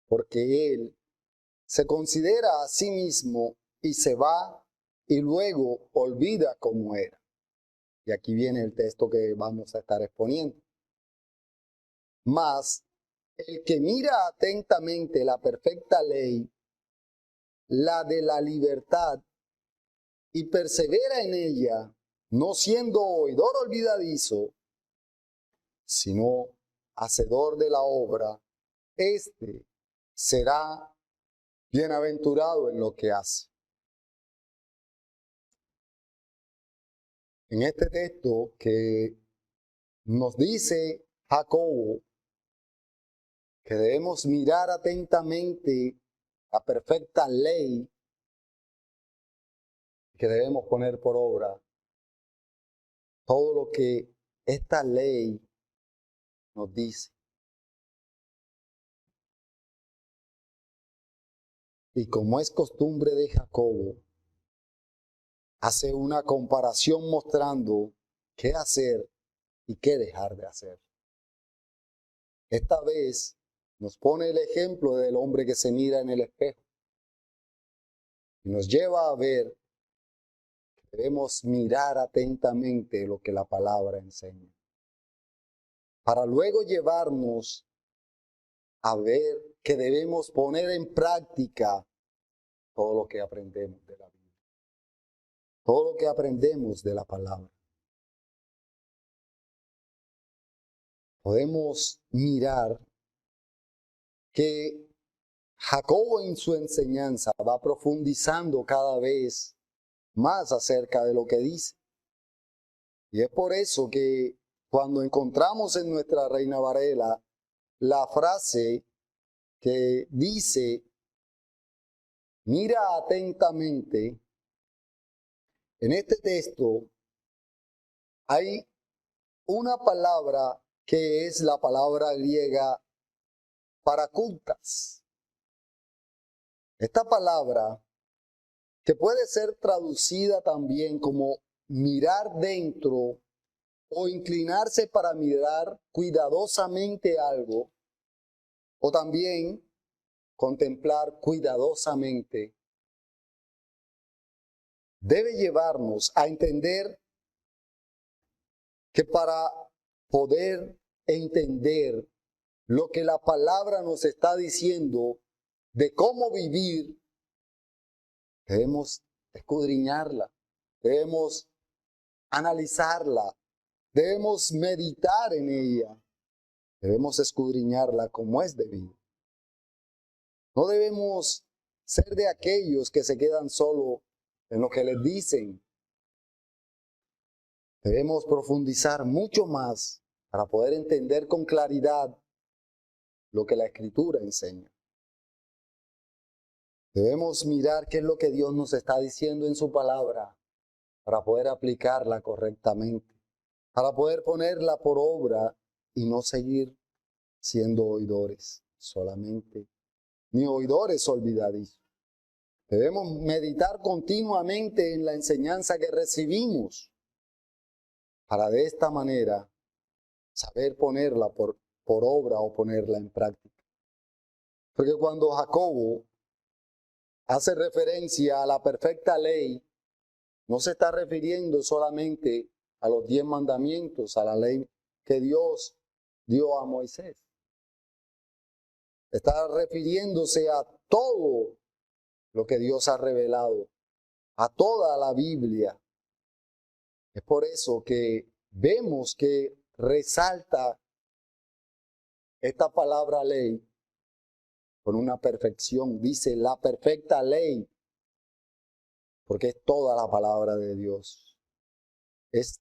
Speaker 1: porque él se considera a sí mismo y se va y luego olvida cómo era. Y aquí viene el texto que vamos a estar exponiendo. Mas el que mira atentamente la perfecta ley, la de la libertad, y persevera en ella, no siendo oidor olvidadizo, sino hacedor de la obra, éste será bienaventurado en lo que hace. En este texto que nos dice Jacobo que debemos mirar atentamente la perfecta ley, que debemos poner por obra todo lo que esta ley nos dice. Y como es costumbre de Jacobo, hace una comparación mostrando qué hacer y qué dejar de hacer. Esta vez nos pone el ejemplo del hombre que se mira en el espejo y nos lleva a ver que debemos mirar atentamente lo que la palabra enseña, para luego llevarnos a ver que debemos poner en práctica todo lo que aprendemos de la Biblia, todo lo que aprendemos de la palabra. Podemos mirar que Jacobo en su enseñanza va profundizando cada vez más acerca de lo que dice. Y es por eso que cuando encontramos en nuestra Reina Varela la frase que dice, mira atentamente, en este texto hay una palabra que es la palabra griega paracultas. Esta palabra, que puede ser traducida también como mirar dentro o inclinarse para mirar cuidadosamente algo, o también contemplar cuidadosamente, debe llevarnos a entender que para poder entender lo que la palabra nos está diciendo de cómo vivir, debemos escudriñarla, debemos analizarla, debemos meditar en ella, debemos escudriñarla como es debido. No debemos ser de aquellos que se quedan solo en lo que les dicen. Debemos profundizar mucho más para poder entender con claridad lo que la Escritura enseña. Debemos mirar qué es lo que Dios nos está diciendo en su palabra para poder aplicarla correctamente, para poder ponerla por obra y no seguir siendo oidores solamente, ni oidores olvidadizos. Debemos meditar continuamente en la enseñanza que recibimos para de esta manera saber ponerla por obra o ponerla en práctica. Porque cuando Jacobo hace referencia a la perfecta ley, no se está refiriendo solamente a los 10 mandamientos, a la ley que Dios dio a Moisés. Está refiriéndose a todo lo que Dios ha revelado, a toda la Biblia. Es por eso que vemos que resalta esta palabra ley con una perfección. Dice la perfecta ley, porque es toda la palabra de Dios. Es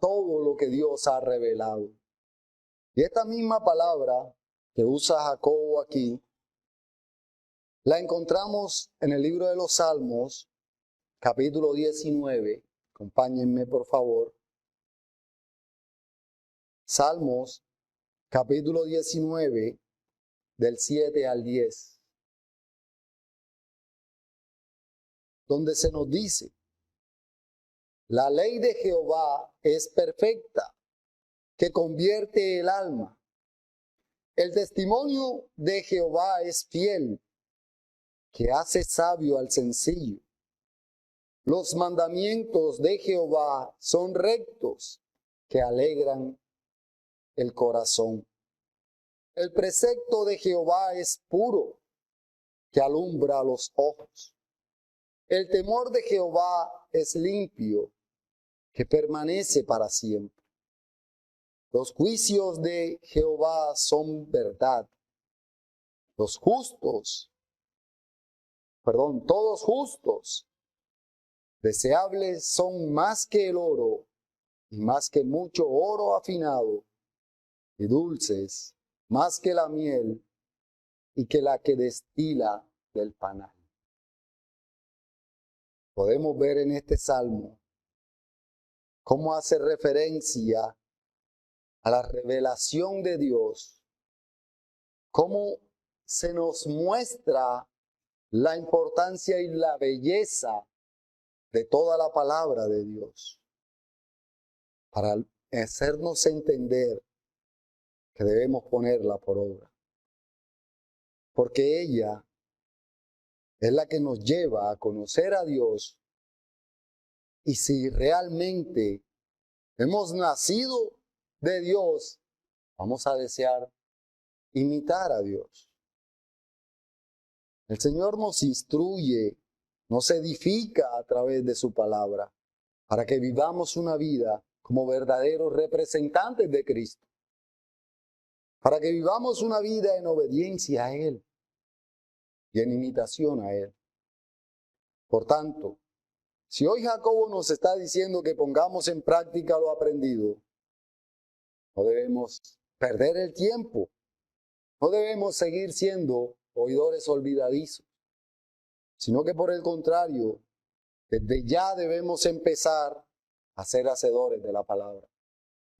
Speaker 1: todo lo que Dios ha revelado. Y esta misma palabra que usa Jacobo aquí, la encontramos en el libro de los Salmos, capítulo 19. Acompáñenme, por favor. Salmos, capítulo 19, del 7 al 10. Donde se nos dice, la ley de Jehová es perfecta, que convierte el alma. El testimonio de Jehová es fiel, que hace sabio al sencillo. Los mandamientos de Jehová son rectos, que alegran el corazón. El precepto de Jehová es puro, que alumbra los ojos. El temor de Jehová es limpio, que permanece para siempre. Los juicios de Jehová son verdad. Todos justos. Deseables son más que el oro, y más que mucho oro afinado, y dulces más que la miel, y que la que destila del panal. Podemos ver en este salmo cómo hace referencia a la revelación de Dios, cómo se nos muestra la importancia y la belleza de toda la palabra de Dios, para hacernos entender que debemos ponerla por obra. Porque ella es la que nos lleva a conocer a Dios, y si realmente hemos nacido de Dios, vamos a desear imitar a Dios. El Señor nos instruye, nos edifica a través de su palabra, para que vivamos una vida como verdaderos representantes de Cristo, para que vivamos una vida en obediencia a Él y en imitación a Él. Por tanto, si hoy Jacobo nos está diciendo que pongamos en práctica lo aprendido, no debemos perder el tiempo, no debemos seguir siendo oidores olvidadizos, sino que por el contrario, desde ya debemos empezar a ser hacedores de la palabra.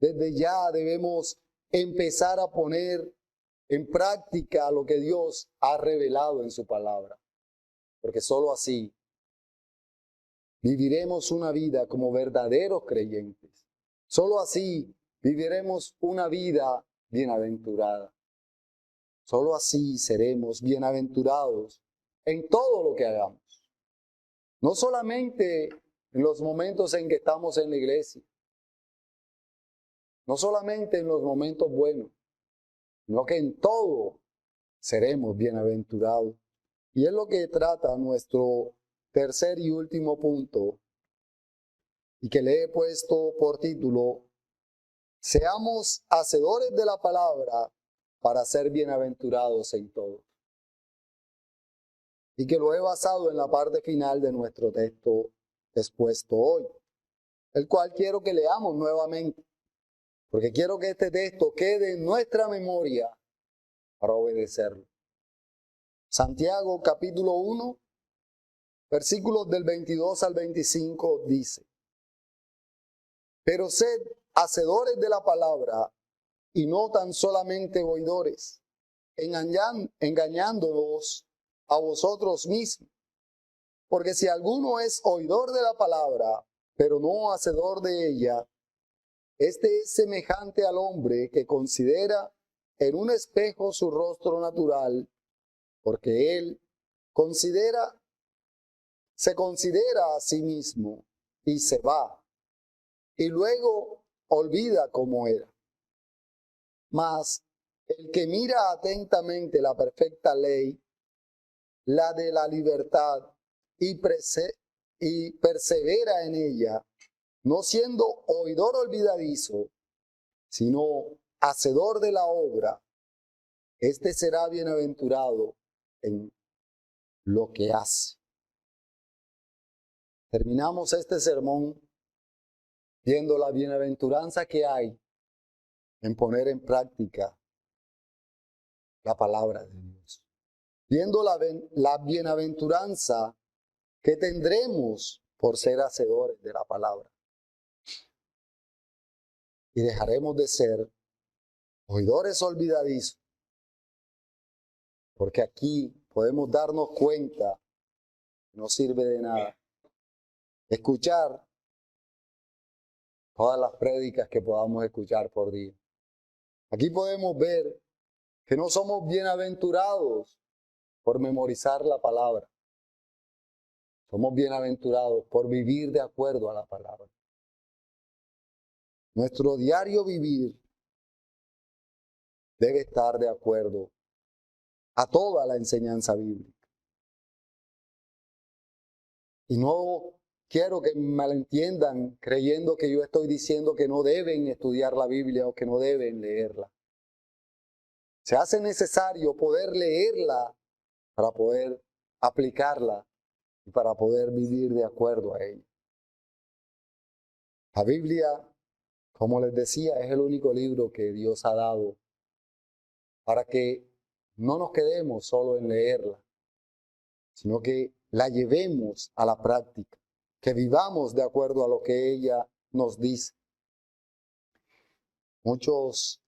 Speaker 1: Desde ya debemos empezar a poner en práctica lo que Dios ha revelado en su palabra, porque sólo así viviremos una vida como verdaderos creyentes. Sólo así viviremos una vida bienaventurada. Sólo así seremos bienaventurados en todo lo que hagamos. No solamente en los momentos en que estamos en la iglesia, no solamente en los momentos buenos, sino que en todo seremos bienaventurados. Y es lo que trata nuestro tercer y último punto, y que le he puesto por título: seamos hacedores de la palabra para ser bienaventurados en todo. Y que lo he basado en la parte final de nuestro texto expuesto hoy, el cual quiero que leamos nuevamente, porque quiero que este texto quede en nuestra memoria para obedecerlo. Santiago capítulo 1, versículos del 22 al 25 dice: pero sed hacedores de la palabra y no tan solamente oidores, engañándonos a vosotros mismos. Porque si alguno es oidor de la palabra, pero no hacedor de ella, este es semejante al hombre que considera en un espejo su rostro natural, porque él se considera a sí mismo y se va, y luego olvida cómo era. Mas el que mira atentamente la perfecta ley, la de la libertad, y persevera en ella, no siendo oidor olvidadizo, sino hacedor de la obra, este será bienaventurado en lo que hace. Terminamos este sermón viendo la bienaventuranza que hay en poner en práctica la palabra de Dios. Viendo la bienaventuranza que tendremos por ser hacedores de la palabra. Y dejaremos de ser oidores olvidadizos, porque aquí podemos darnos cuenta que no sirve de nada escuchar todas las prédicas que podamos escuchar por día. Aquí podemos ver que no somos bienaventurados por memorizar la palabra. Somos bienaventurados por vivir de acuerdo a la palabra. Nuestro diario vivir debe estar de acuerdo a toda la enseñanza bíblica. Y no quiero que me malentiendan creyendo que yo estoy diciendo que no deben estudiar la Biblia o que no deben leerla. Se hace necesario poder leerla para poder aplicarla y para poder vivir de acuerdo a ella. La Biblia, como les decía, es el único libro que Dios ha dado para que no nos quedemos solo en leerla, sino que la llevemos a la práctica, que vivamos de acuerdo a lo que ella nos dice. Muchos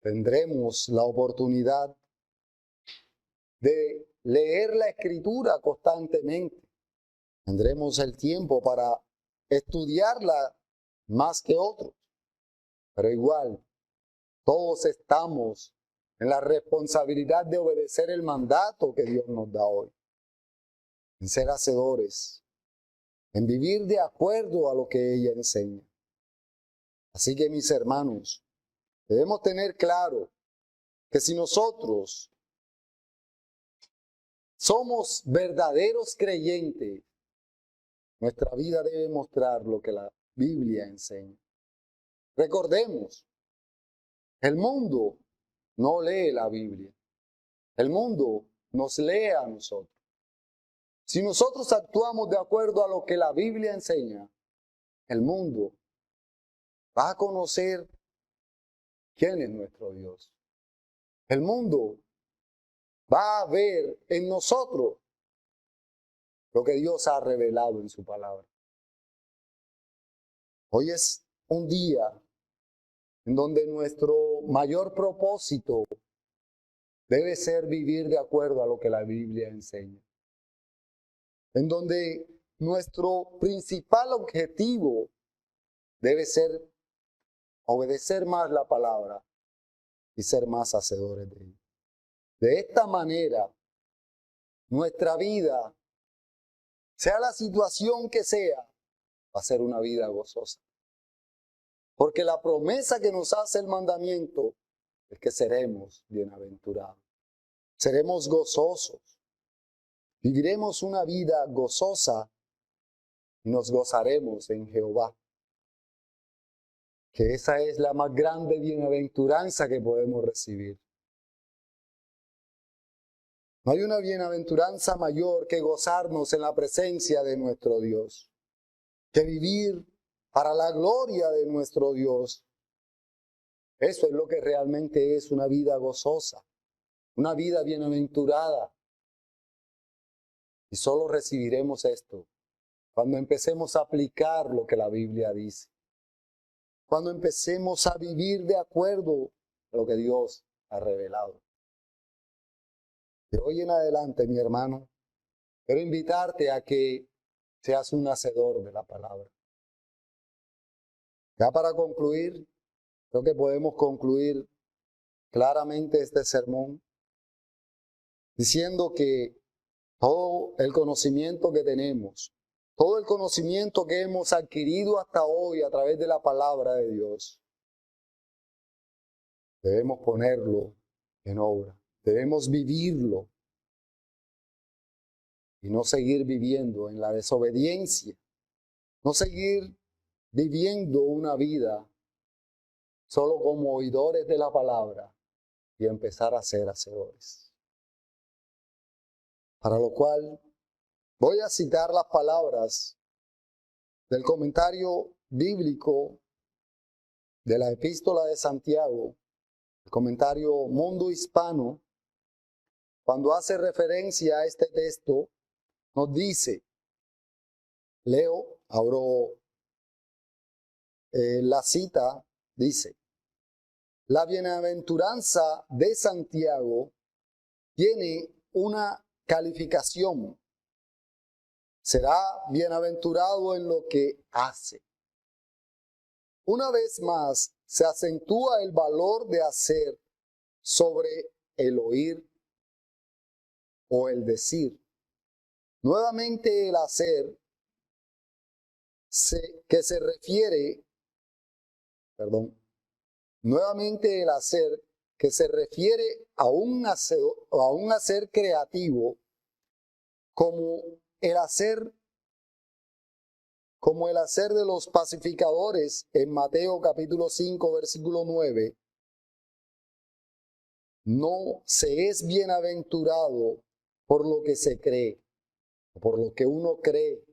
Speaker 1: tendremos la oportunidad de leer la Escritura constantemente. Tendremos el tiempo para estudiarla más que otros. Pero igual, todos estamos en la responsabilidad de obedecer el mandato que Dios nos da hoy. En ser hacedores, en vivir de acuerdo a lo que ella enseña. Así que, mis hermanos, debemos tener claro que si nosotros somos verdaderos creyentes, nuestra vida debe mostrar lo que la Biblia enseña. Recordemos, el mundo no lee la Biblia. El mundo nos lee a nosotros. Si nosotros actuamos de acuerdo a lo que la Biblia enseña, el mundo va a conocer quién es nuestro Dios. El mundo va a ver en nosotros lo que Dios ha revelado en su palabra. Hoy es un día en donde nuestro mayor propósito debe ser vivir de acuerdo a lo que la Biblia enseña. En donde nuestro principal objetivo debe ser obedecer más la palabra y ser más hacedores de ella. De esta manera, nuestra vida, sea la situación que sea, va a ser una vida gozosa. Porque la promesa que nos hace el mandamiento es que seremos bienaventurados. Seremos gozosos. Viviremos una vida gozosa y nos gozaremos en Jehová. Que esa es la más grande bienaventuranza que podemos recibir. No hay una bienaventuranza mayor que gozarnos en la presencia de nuestro Dios, que vivir para la gloria de nuestro Dios. Eso es lo que realmente es una vida gozosa, una vida bienaventurada. Y solo recibiremos esto cuando empecemos a aplicar lo que la Biblia dice. Cuando empecemos a vivir de acuerdo a lo que Dios ha revelado. De hoy en adelante, mi hermano, quiero invitarte a que seas un hacedor de la palabra. Ya para concluir, creo que podemos concluir claramente este sermón diciendo que todo el conocimiento que tenemos, todo el conocimiento que hemos adquirido hasta hoy a través de la palabra de Dios, debemos ponerlo en obra, debemos vivirlo y no seguir viviendo en la desobediencia, no seguir viviendo una vida solo como oidores de la palabra y empezar a ser hacedores. Para lo cual voy a citar las palabras del comentario bíblico de la Epístola de Santiago, el comentario Mundo Hispano, cuando hace referencia a este texto, nos dice, leo, abro la cita, dice, la bienaventuranza de Santiago tiene una calificación. Será bienaventurado en lo que hace. Una vez más, se acentúa el valor de hacer sobre el oír o el decir. Nuevamente el hacer nuevamente el hacer que se refiere a un hacer creativo como el hacer de los pacificadores en Mateo capítulo 5 versículo 9, no se es bienaventurado por lo que se cree, por lo que uno cree,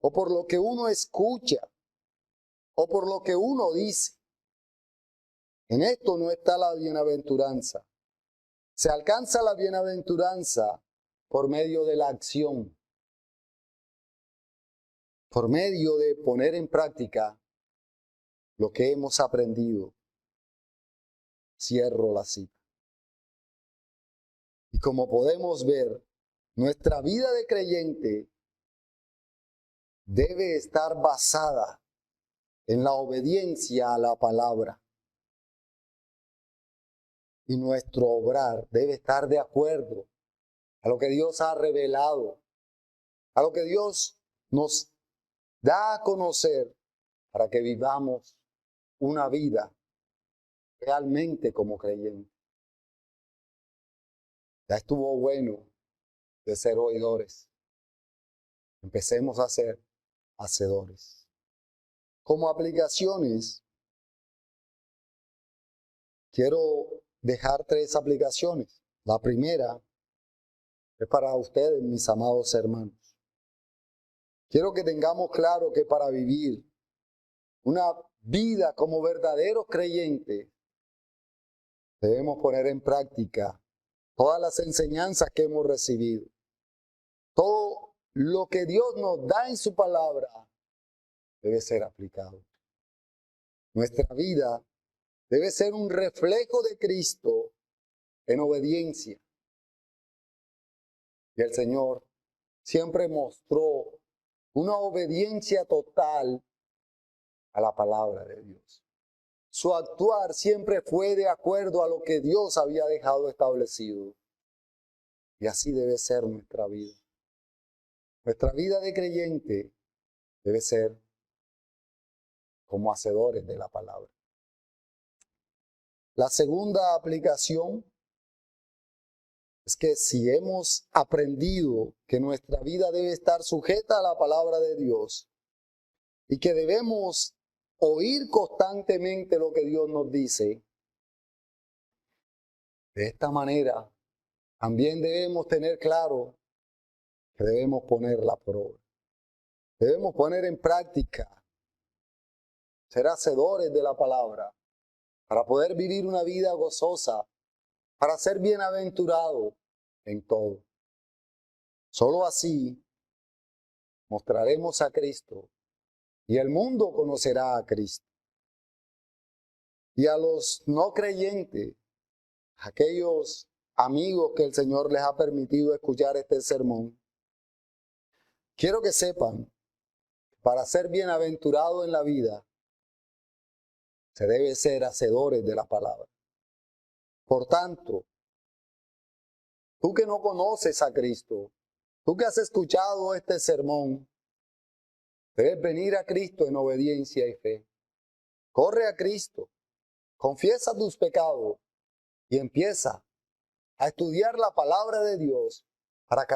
Speaker 1: o por lo que uno escucha, o por lo que uno dice. En esto no está la bienaventuranza. Se alcanza la bienaventuranza por medio de la acción, por medio de poner en práctica lo que hemos aprendido. Cierro la cita. Y como podemos ver, nuestra vida de creyente debe estar basada en la obediencia a la palabra. Y nuestro obrar debe estar de acuerdo a lo que Dios ha revelado, a lo que Dios nos da a conocer para que vivamos una vida realmente como creyentes. Ya estuvo bueno de ser oidores. Empecemos a ser hacedores. Como aplicaciones, quiero dejar 3 aplicaciones. La primera es para ustedes, mis amados hermanos. Quiero que tengamos claro que para vivir una vida como verdaderos creyentes, debemos poner en práctica todas las enseñanzas que hemos recibido. Todo lo que Dios nos da en su palabra debe ser aplicado. Nuestra vida debe ser un reflejo de Cristo en obediencia. Y el Señor siempre mostró una obediencia total a la palabra de Dios. Su actuar siempre fue de acuerdo a lo que Dios había dejado establecido. Y así debe ser nuestra vida. Nuestra vida de creyente debe ser como hacedores de la palabra. La segunda aplicación es que si hemos aprendido que nuestra vida debe estar sujeta a la palabra de Dios y que debemos oír constantemente lo que Dios nos dice, de esta manera también debemos tener claro que debemos ponerla por obra. Debemos poner en práctica, ser hacedores de la palabra para poder vivir una vida gozosa, para ser bienaventurado en todo. Solo así mostraremos a Cristo y el mundo conocerá a Cristo. Y a los no creyentes, aquellos amigos que el Señor les ha permitido escuchar este sermón, quiero que sepan, para ser bienaventurado en la vida, se debe ser hacedores de la palabra. Por tanto, tú que no conoces a Cristo, tú que has escuchado este sermón, debes venir a Cristo en obediencia y fe. Corre a Cristo, confiesa tus pecados y empieza a estudiar la palabra de Dios para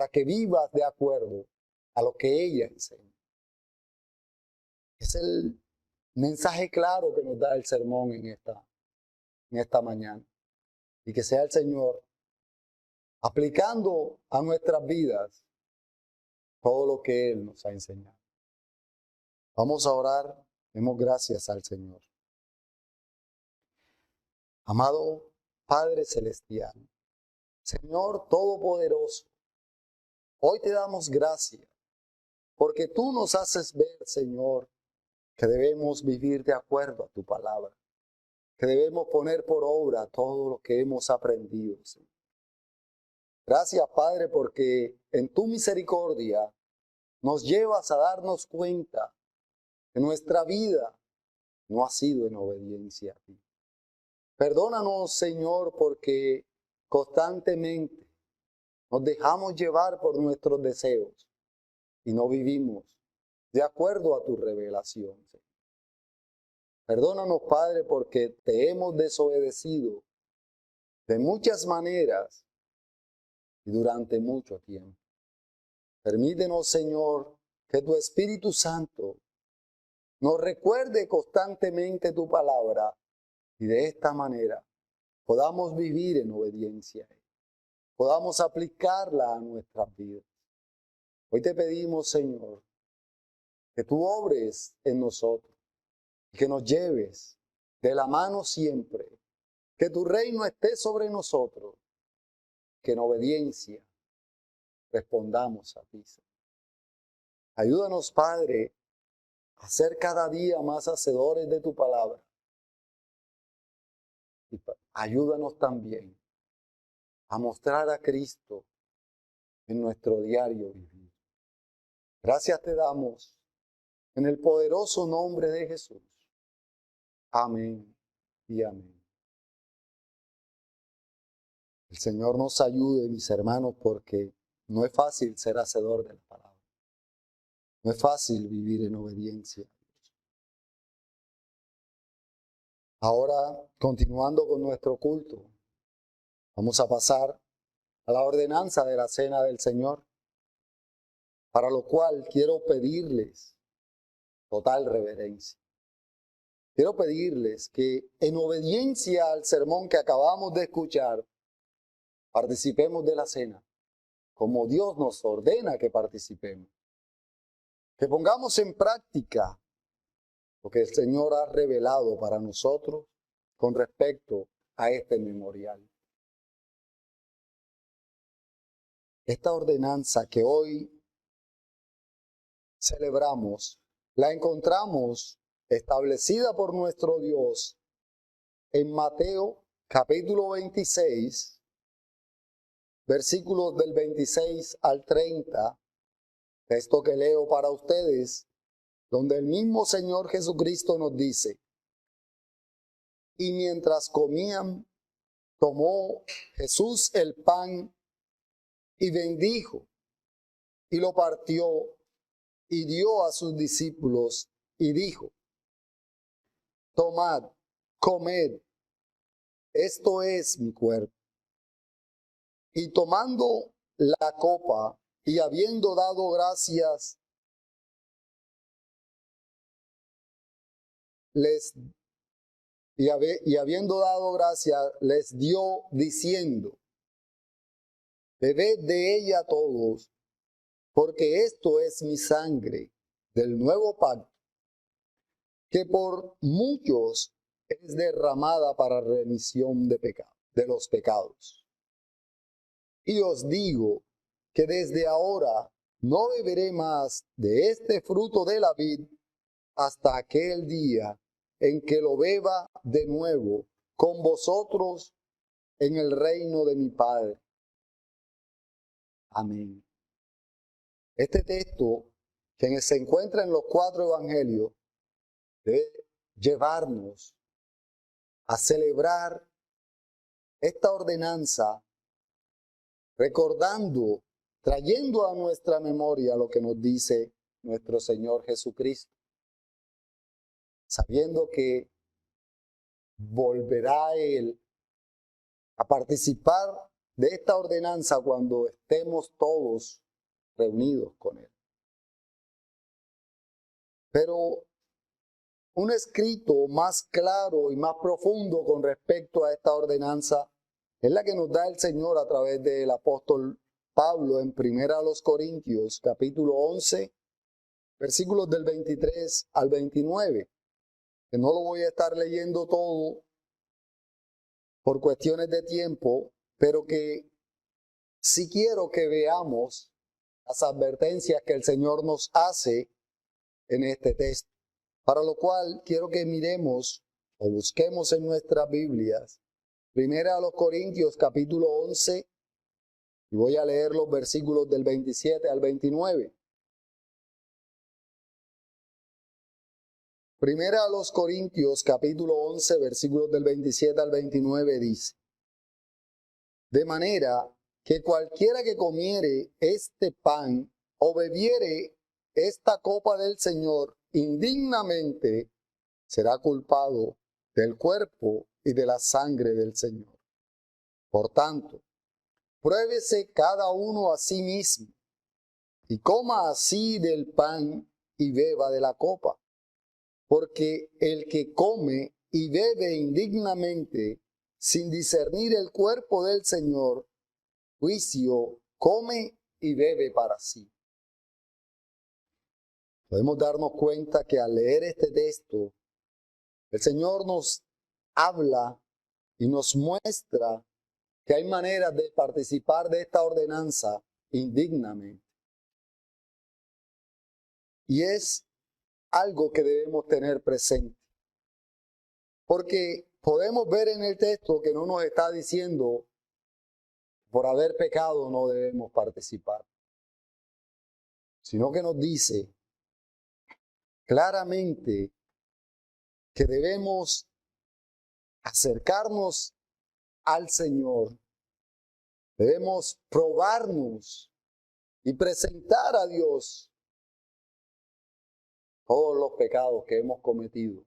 Speaker 1: que vivas de acuerdo a lo que ella enseña. Es el mensaje claro que nos da el sermón en esta mañana. Y que sea el Señor aplicando a nuestras vidas todo lo que Él nos ha enseñado. Vamos a orar, demos gracias al Señor. Amado Padre Celestial, Señor Todopoderoso, hoy te damos gracias porque tú nos haces ver, Señor, que debemos vivir de acuerdo a tu palabra, que debemos poner por obra todo lo que hemos aprendido, Señor. Gracias, Padre, porque en tu misericordia nos llevas a darnos cuenta que nuestra vida no ha sido en obediencia a ti. Perdónanos, Señor, porque constantemente nos dejamos llevar por nuestros deseos y no vivimos de acuerdo a tu revelación, Señor. Perdónanos, Padre, porque te hemos desobedecido de muchas maneras y durante mucho tiempo. Permítenos, Señor, que tu Espíritu Santo nos recuerde constantemente tu palabra y de esta manera podamos vivir en obediencia, podamos aplicarla a nuestras vidas. Hoy te pedimos, Señor, que tú obres en nosotros y que nos lleves de la mano siempre, que tu reino esté sobre nosotros, que en obediencia respondamos a ti, Señor. Ayúdanos, Padre, a ser cada día más hacedores de tu palabra. Y ayúdanos también a mostrar a Cristo en nuestro diario vivir. Gracias te damos en el poderoso nombre de Jesús. Amén y amén. El Señor nos ayude, mis hermanos, porque no es fácil ser hacedor de la palabra. No es fácil vivir en obediencia. Ahora, continuando con nuestro culto, vamos a pasar a la ordenanza de la cena del Señor, para lo cual quiero pedirles total reverencia. Quiero pedirles que en obediencia al sermón que acabamos de escuchar, participemos de la cena, como Dios nos ordena que participemos. Que pongamos en práctica lo que el Señor ha revelado para nosotros con respecto a este memorial. Esta ordenanza que hoy celebramos, la encontramos establecida por nuestro Dios en Mateo capítulo 26, versículos del 26 al 30, texto que leo para ustedes, donde el mismo Señor Jesucristo nos dice: y mientras comían, tomó Jesús el pan y bendijo, y lo partió, y dio a sus discípulos, y dijo: tomad, comed, esto es mi cuerpo. Y tomando la copa, y habiendo dado gracias, habiendo dado gracias, les dio diciendo: bebed de ella todos, porque esto es mi sangre del nuevo pacto, que por muchos es derramada para remisión de los pecados. Y os digo que desde ahora no beberé más de este fruto de la vid hasta aquel día en que lo beba de nuevo con vosotros en el reino de mi Padre. Amén. Este texto, que se encuentra en los 4 evangelios, debe llevarnos a celebrar esta ordenanza, recordando, trayendo a nuestra memoria lo que nos dice nuestro Señor Jesucristo, sabiendo que volverá Él a participar de esta ordenanza cuando estemos todos reunidos con Él. Pero un escrito más claro y más profundo con respecto a esta ordenanza es la que nos da el Señor a través del apóstol Pablo en 1 Corintios, capítulo 11, versículos del 23 al 29, que no lo voy a estar leyendo todo por cuestiones de tiempo, pero que sí quiero que veamos las advertencias que el Señor nos hace en este texto. Para lo cual quiero que miremos o busquemos en nuestras Biblias 1 Corintios capítulo 11, y voy a leer los versículos del 27 al 29. 1 Corintios capítulo 11, versículos del 27 al 29 dice: de manera que cualquiera que comiere este pan o bebiere esta copa del Señor indignamente, será culpado del cuerpo y de la sangre del Señor. Por tanto, pruébese cada uno a sí mismo, y coma así del pan y beba de la copa. Porque el que come y bebe indignamente, sin discernir el cuerpo del Señor, juicio come y bebe para sí. Podemos darnos cuenta que al leer este texto, el Señor nos habla y nos muestra que hay maneras de participar de esta ordenanza indignamente. Y es algo que debemos tener presente. Porque podemos ver en el texto que no nos está diciendo por haber pecado no debemos participar, sino que nos dice claramente que debemos acercarnos al Señor, debemos probarnos y presentar a Dios todos los pecados que hemos cometido,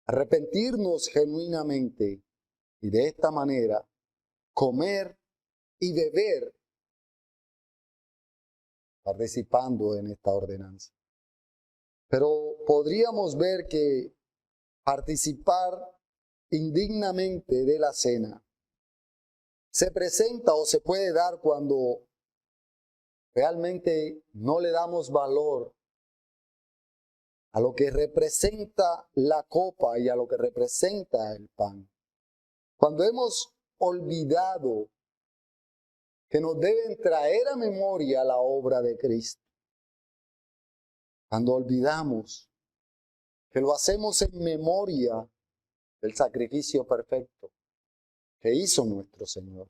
Speaker 1: arrepentirnos genuinamente y de esta manera comer y beber participando en esta ordenanza. Pero podríamos ver que participar indignamente de la cena se presenta o se puede dar cuando realmente no le damos valor a lo que representa la copa y a lo que representa el pan. Cuando hemos olvidado que nos deben traer a memoria la obra de Cristo. Cuando olvidamos que lo hacemos en memoria del sacrificio perfecto que hizo nuestro Señor.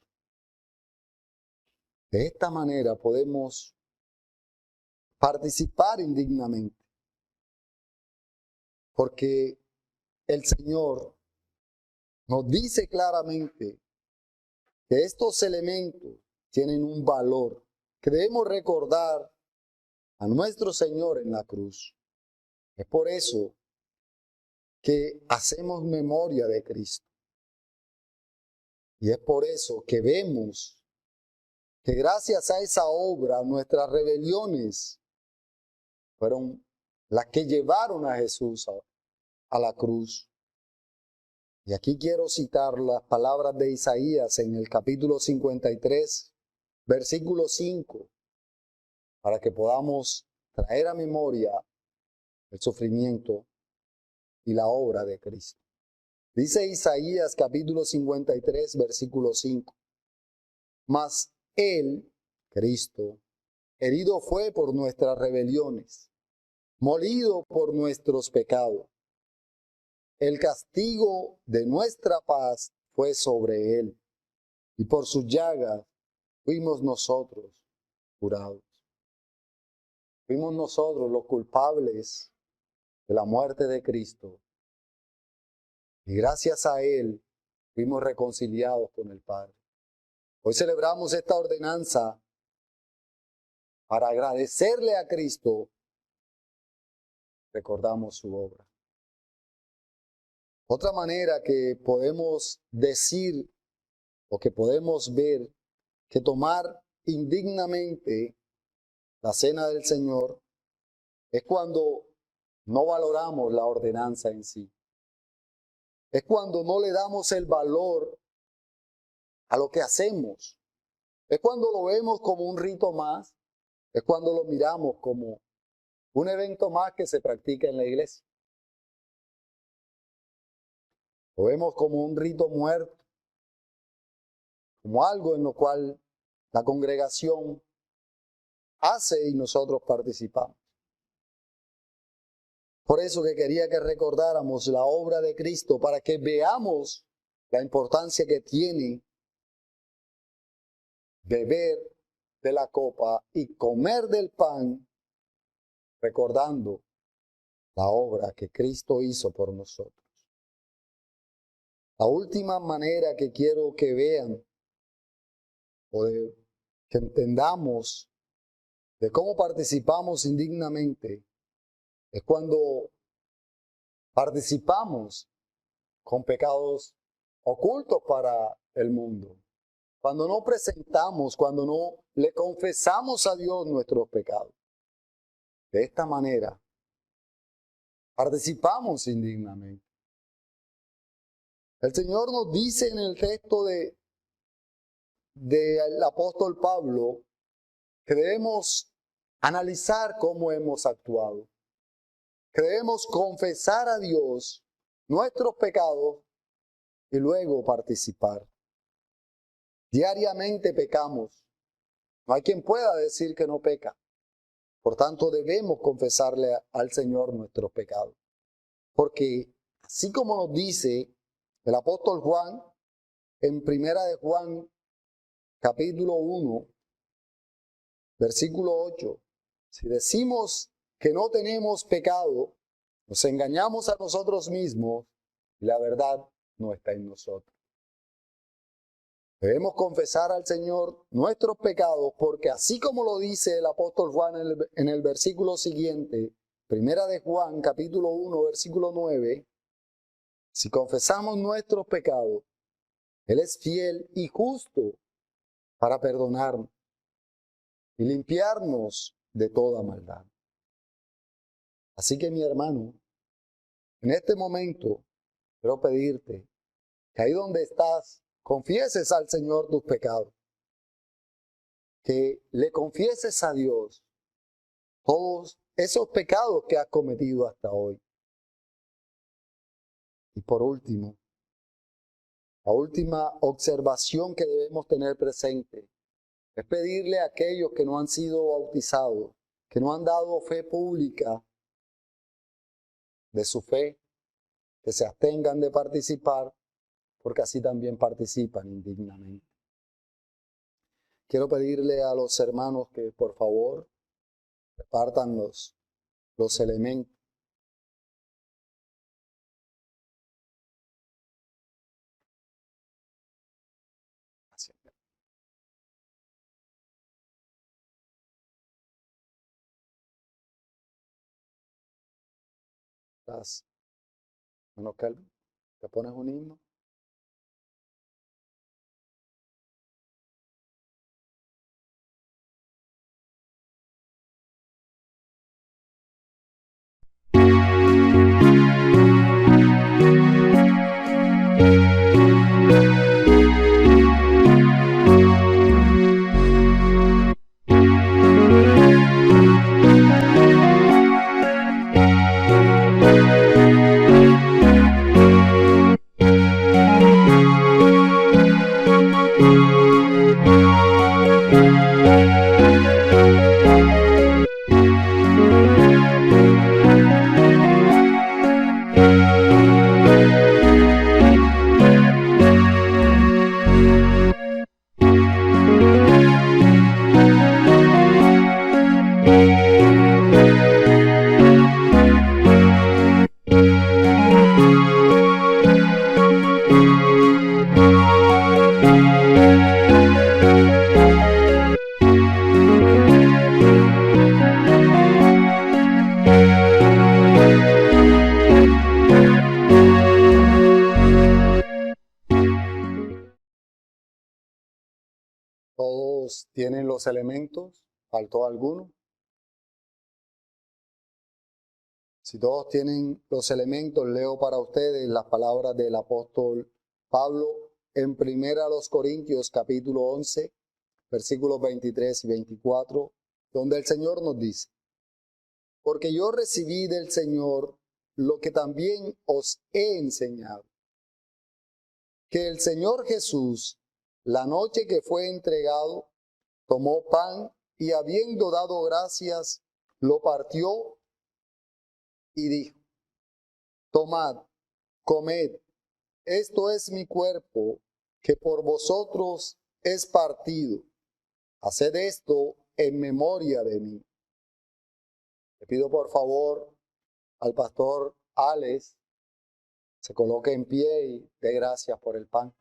Speaker 1: De esta manera podemos participar indignamente, porque el Señor nos dice claramente que estos elementos tienen un valor que debemos recordar a nuestro Señor en la cruz. Es por eso que hacemos memoria de Cristo. Y es por eso que vemos que gracias a esa obra nuestras rebeliones fueron las que llevaron a Jesús a la cruz. Y aquí quiero citar las palabras de Isaías en el capítulo 53, versículo 5, para que podamos traer a memoria el sufrimiento y la obra de Cristo. Dice Isaías capítulo 53, versículo 5. Mas Él, Cristo, herido fue por nuestras rebeliones, molido por nuestros pecados. El castigo de nuestra paz fue sobre Él, y por sus llagas fuimos nosotros curados. Fuimos nosotros los culpables de la muerte de Cristo. Y gracias a Él fuimos reconciliados con el Padre. Hoy celebramos esta ordenanza para agradecerle a Cristo. Recordamos su obra. Otra manera que podemos decir o que podemos ver que tomar indignamente la cena del Señor es cuando no valoramos la ordenanza en sí. Es cuando no le damos el valor a lo que hacemos. Es cuando lo vemos como un rito más. Es cuando lo miramos como un evento más que se practica en la iglesia. Lo vemos como un rito muerto, como algo en lo cual la congregación hace y nosotros participamos. Por eso que quería que recordáramos la obra de Cristo para que veamos la importancia que tiene beber de la copa y comer del pan, recordando la obra que Cristo hizo por nosotros. La última manera que quiero que vean o que entendamos de cómo participamos indignamente es cuando participamos con pecados ocultos para el mundo. Cuando no presentamos, cuando no le confesamos a Dios nuestros pecados. De esta manera, participamos indignamente. El Señor nos dice en el texto del apóstol Pablo que debemos analizar cómo hemos actuado. Que debemos confesar a Dios nuestros pecados y luego participar. Diariamente pecamos. No hay quien pueda decir que no peca. Por tanto, debemos confesarle al Señor nuestros pecados. Porque así como nos dice el apóstol Juan, en primera de Juan, capítulo 1, versículo 8. Si decimos que no tenemos pecado, nos engañamos a nosotros mismos y la verdad no está en nosotros. Debemos confesar al Señor nuestros pecados porque así como lo dice el apóstol Juan en el versículo siguiente, primera de Juan, capítulo 1, versículo 9, si confesamos nuestros pecados, Él es fiel y justo para perdonarnos y limpiarnos de toda maldad. Así que mi hermano, en este momento quiero pedirte que ahí donde estás, confieses al Señor tus pecados, que le confieses a Dios todos esos pecados que has cometido hasta hoy. Y por último, la última observación que debemos tener presente es pedirle a aquellos que no han sido bautizados, que no han dado fe pública de su fe, que se abstengan de participar, porque así también participan indignamente. Quiero pedirle a los hermanos que por favor repartan los elementos. Gracias. Hermano Kelvin, ¿te pones un himno? ¿Todos tienen los elementos? ¿Faltó alguno? Si todos tienen los elementos, leo para ustedes las palabras del apóstol Pablo en primera a los Corintios capítulo 11, versículos 23 y 24, donde el Señor nos dice: porque yo recibí del Señor lo que también os he enseñado, que el Señor Jesús, la noche que fue entregado, tomó pan y habiendo dado gracias, lo partió y dijo: tomad, comed, esto es mi cuerpo, que por vosotros es partido. Haced esto en memoria de mí. Le pido por favor al pastor Alex se coloque en pie y dé gracias por el pan.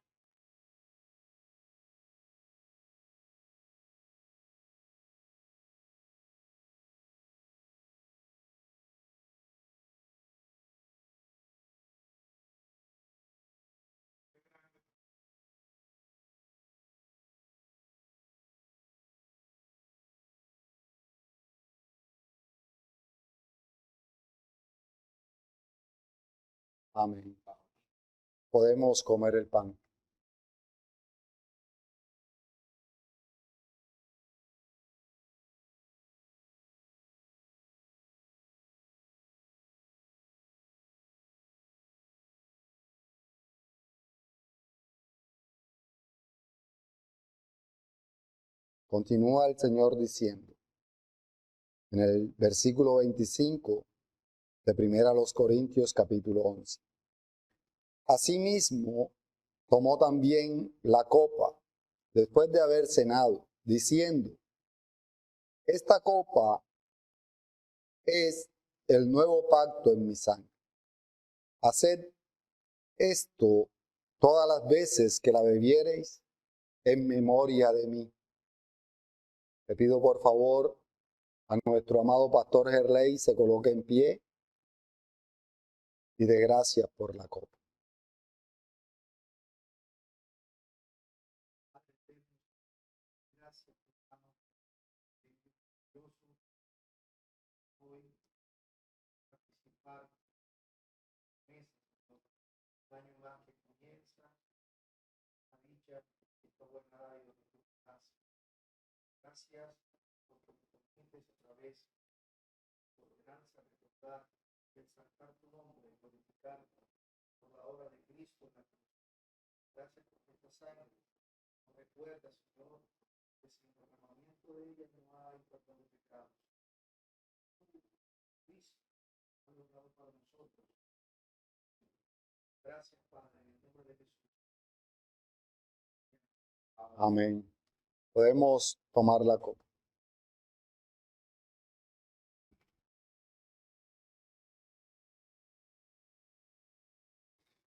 Speaker 1: Amén. Podemos comer el pan. Continúa el Señor diciendo en el versículo 25 de primera a los Corintios capítulo 11. Asimismo, tomó también la copa después de haber cenado, diciendo, esta copa es el nuevo pacto en mi sangre. Haced esto todas las veces que la bebiereis en memoria de mí. Le pido por favor a nuestro amado pastor Gerley se coloque en pie y de gracias por la copa.
Speaker 2: Gracias porque me permites otra vez, por ordenanza, recordar y exaltar tu nombre y glorificarte por la obra de Cristo en la cruz. Gracias por esta sangre. Nos recuerda, Señor, que sin el derramamiento de ella no hay perdón de pecados. Cristo ha logrado para nosotros. Gracias, Padre, en el nombre de Jesús.
Speaker 1: Amén. Podemos tomar la copa.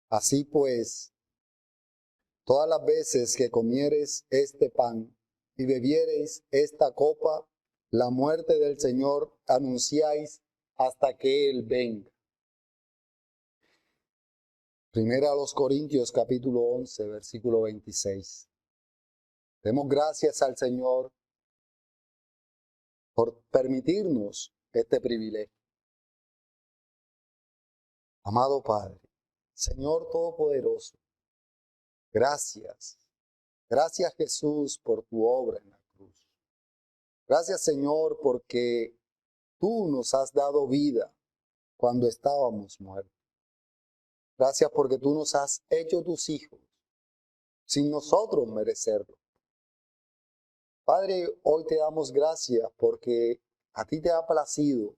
Speaker 1: Así pues, todas las veces que comiereis este pan y bebiereis esta copa, la muerte del Señor anunciáis hasta que Él venga. Primera a los Corintios capítulo 11, versículo 26. Demos gracias al Señor por permitirnos este privilegio. Amado Padre, Señor Todopoderoso, gracias. Gracias Jesús por tu obra en la cruz. Gracias Señor porque tú nos has dado vida cuando estábamos muertos. Gracias porque tú nos has hecho tus hijos sin nosotros merecerlo. Padre, hoy te damos gracias porque a ti te ha placido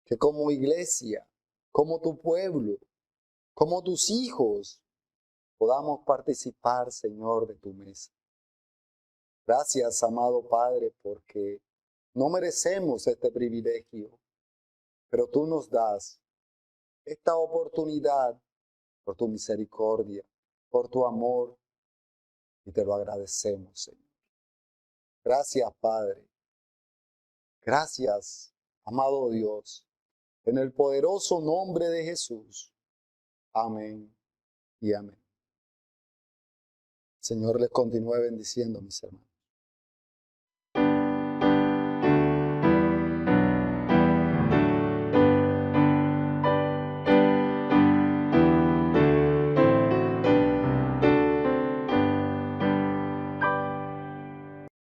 Speaker 1: que como iglesia, como tu pueblo, como tus hijos, podamos participar, Señor, de tu mesa. Gracias, amado Padre, porque no merecemos este privilegio, pero tú nos das esta oportunidad por tu misericordia, por tu amor, y te lo agradecemos, Señor. Gracias, Padre. Gracias, amado Dios, en el poderoso nombre de Jesús. Amén y amén. Señor les continúe bendiciendo, mis hermanos.